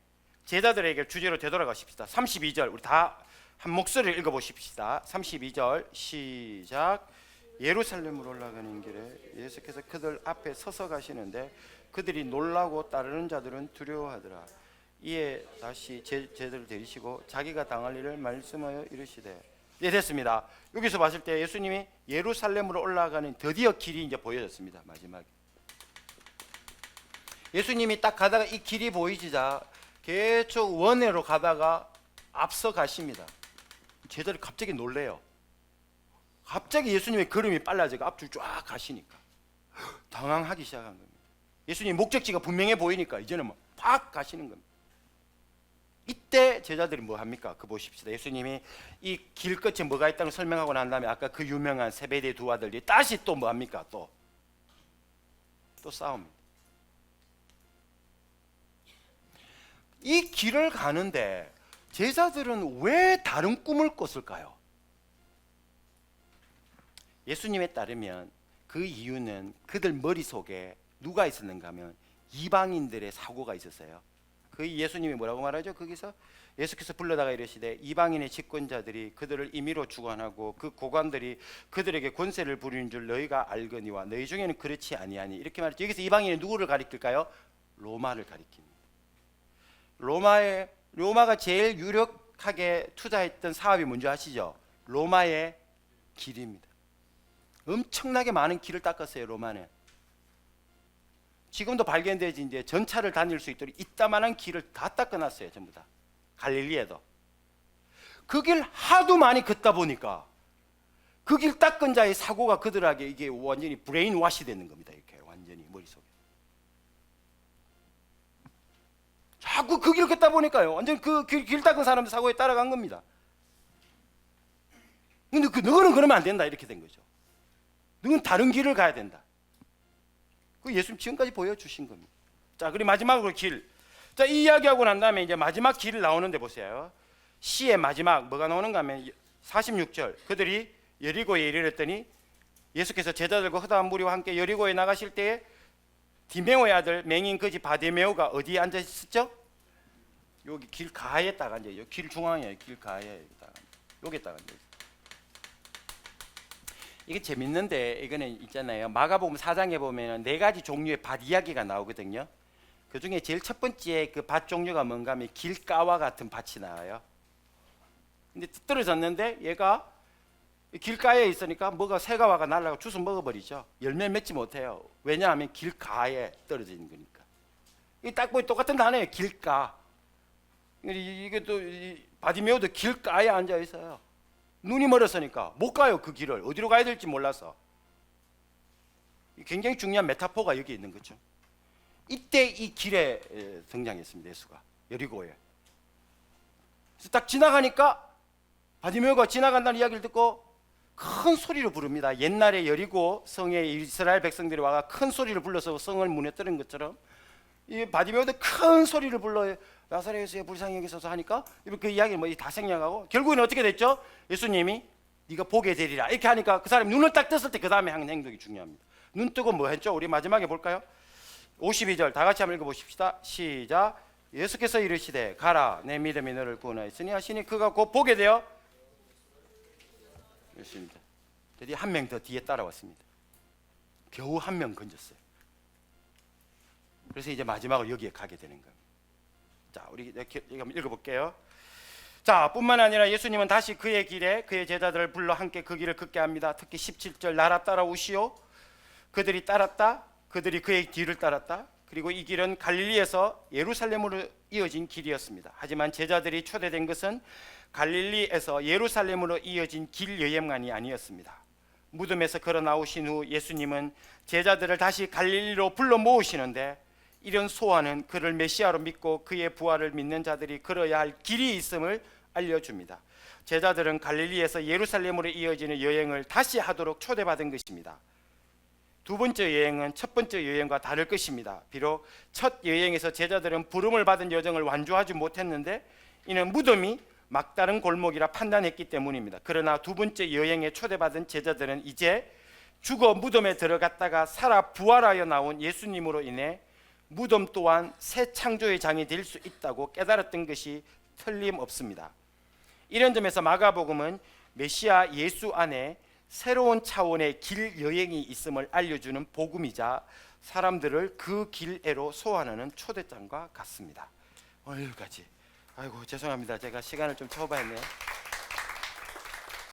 S1: 제자들에게 주제로 되돌아가십시다. 32절 우리 다 한 목소리를 읽어보십시다. 32절 시작. 예루살렘으로 올라가는 길에 예수께서 그들 앞에 서서 가시는데 그들이 놀라고 따르는 자들은 두려워하더라. 이에 다시 제자들을 데리시고 자기가 당할 일을 말씀하여 이르시되 예, 됐습니다. 여기서 봤을 때 예수님이 예루살렘으로 올라가는 드디어 길이 이제 보여졌습니다. 마지막에 예수님이 딱 가다가 이 길이 보이지자 계속 원회로 가다가 앞서 가십니다. 제자들이 갑자기 놀래요. 갑자기 예수님의 걸음이 빨라지고 앞줄 쫙 가시니까 당황하기 시작한 겁니다. 예수님 목적지가 분명해 보이니까 이제는 팍 가시는 겁니다. 이때 제자들이 뭐 합니까? 그 보십시다. 예수님이 이 길 끝에 뭐가 있다는 걸 설명하고 난 다음에 아까 그 유명한 세베대 두 아들이 다시 또 뭐 합니까? 또 싸웁니다. 이 길을 가는데 제자들은 왜 다른 꿈을 꿨을까요? 예수님에 따르면 그 이유는 그들 머릿속에 누가 있었는가 하면 이방인들의 사고가 있었어요. 그 예수님이 뭐라고 말하죠? 거기서 예수께서 불러다가 이르시되 이방인의 집권자들이 그들을 임의로 주관하고 그 고관들이 그들에게 권세를 부리는 줄 너희가 알거니와 너희 중에는 그렇지 아니하니 이렇게 말했죠. 여기서 이방인이 누구를 가리킬까요? 로마를 가리킵니다. 로마가 제일 유력하게 투자했던 사업이 뭔지 아시죠? 로마의 길입니다. 엄청나게 많은 길을 닦았어요. 로마는. 지금도 발견되지 이제 전차를 다닐 수 있도록 이따만한 길을 다 닦아놨어요. 전부 다. 갈릴리에도. 그 길 하도 많이 걷다 보니까 그 길 닦은 자의 사고가 그들에게 이게 완전히 브레인 와시 되는 겁니다. 이렇게 완전히 머릿속에. 자꾸 그 길을 걷다 보니까요. 완전 그 길 닦은 사람들 사고에 따라간 겁니다. 근데 너는 그러면 안 된다. 이렇게 된 거죠. 너는 다른 길을 가야 된다. 그 예수님 지금까지 보여주신 겁니다. 자, 그리고 마지막으로 길. 자, 이 이야기하고 난 다음에 이제 마지막 길을 나오는데 보세요. 시의 마지막 뭐가 나오는가 하면 46절. 그들이 여리고에 이르렀더니 예수께서 제자들과 허다한 무리와 함께 여리고에 나가실 때에 디메오의 아들 맹인 거지 바디메오가 어디에 앉아 있었죠? 여기 길 가에 딱 앉아 있어요. 길 중앙에 길 가에 여기 딱 앉아 있어요. 이게 재밌는데 이거는 있잖아요. 마가복음 4장에 보면 네 가지 종류의 밭 이야기가 나오거든요. 그 중에 제일 첫 번째 그 밭 종류가 뭔가 하면 길가와 같은 밭이 나와요. 근데 떨어졌는데 얘가 길가에 있으니까 뭐가 새가와가 날아가 주워 먹어버리죠. 열매 맺지 못해요. 왜냐하면 길가에 떨어져 있는 거니까. 이 딱 보니 똑같은 단어예요. 길가. 이게 또 바디메오도 길가에 앉아 있어요. 눈이 멀었으니까 못 가요. 그 길을 어디로 가야 될지 몰라서. 굉장히 중요한 메타포가 여기 있는 거죠. 이때 이 길에 등장했습니다. 예수가 여리고에. 그래서 딱 지나가니까 바디메오가 지나간다는 이야기를 듣고 큰 소리로 부릅니다. 옛날에 여리고 성에 이스라엘 백성들이 와가 큰 소리를 불러서 성을 무너뜨린 것처럼 이 바디메오도 큰 소리를 불러 나사렛의 불쌍히 여기소서 하니까 그 이야기를 다 생략하고 결국은 어떻게 됐죠? 예수님이 네가 보게 되리라 이렇게 하니까 그 사람이 눈을 딱 떴을 때 그 다음에 하는 행동이 중요합니다. 눈 뜨고 뭐 했죠? 우리 마지막에 볼까요? 52절 다 같이 한번 읽어보십시다. 시작. 예수께서 이르시되 가라 내 믿음이 너를 구원하였으니 하시니 그가 곧 보게 되어 그렇습니다. 드디어 한 명 더 뒤에 따라왔습니다. 겨우 한 명 건졌어요. 그래서 이제 마지막으로 여기에 가게 되는 겁니다. 자, 우리 한번 읽어볼게요. 자, 뿐만 아니라 예수님은 다시 그의 길에 그의 제자들을 불러 함께 그 길을 걷게 합니다. 특히 17절 나라 따라오시오. 그들이 따랐다. 그들이 그의 뒤를 따랐다. 그리고 이 길은 갈릴리에서 예루살렘으로 이어진 길이었습니다. 하지만 제자들이 초대된 것은 갈릴리에서 예루살렘으로 이어진 길 여행만이 아니었습니다. 무덤에서 걸어 나오신 후 예수님은 제자들을 다시 갈릴리로 불러 모으시는데 이런 소원은 그를 메시아로 믿고 그의 부활을 믿는 자들이 걸어야 할 길이 있음을 알려줍니다. 제자들은 갈릴리에서 예루살렘으로 이어지는 여행을 다시 하도록 초대받은 것입니다. 두 번째 여행은 첫 번째 여행과 다를 것입니다. 비록 첫 여행에서 제자들은 부름을 받은 여정을 완주하지 못했는데 이는 무덤이 막다른 골목이라 판단했기 때문입니다. 그러나 두 번째 여행에 초대받은 제자들은 이제 죽어 무덤에 들어갔다가 살아 부활하여 나온 예수님으로 인해 무덤 또한 새 창조의 장이 될 수 있다고 깨달았던 것이 틀림없습니다. 이런 점에서 마가복음은 메시아 예수 안에 새로운 차원의 길 여행이 있음을 알려주는 복음이자 사람들을 그 길애로 소환하는 초대장과 같습니다. 오늘 여기까지. 아이고 죄송합니다. 제가 시간을 좀 초과했네요.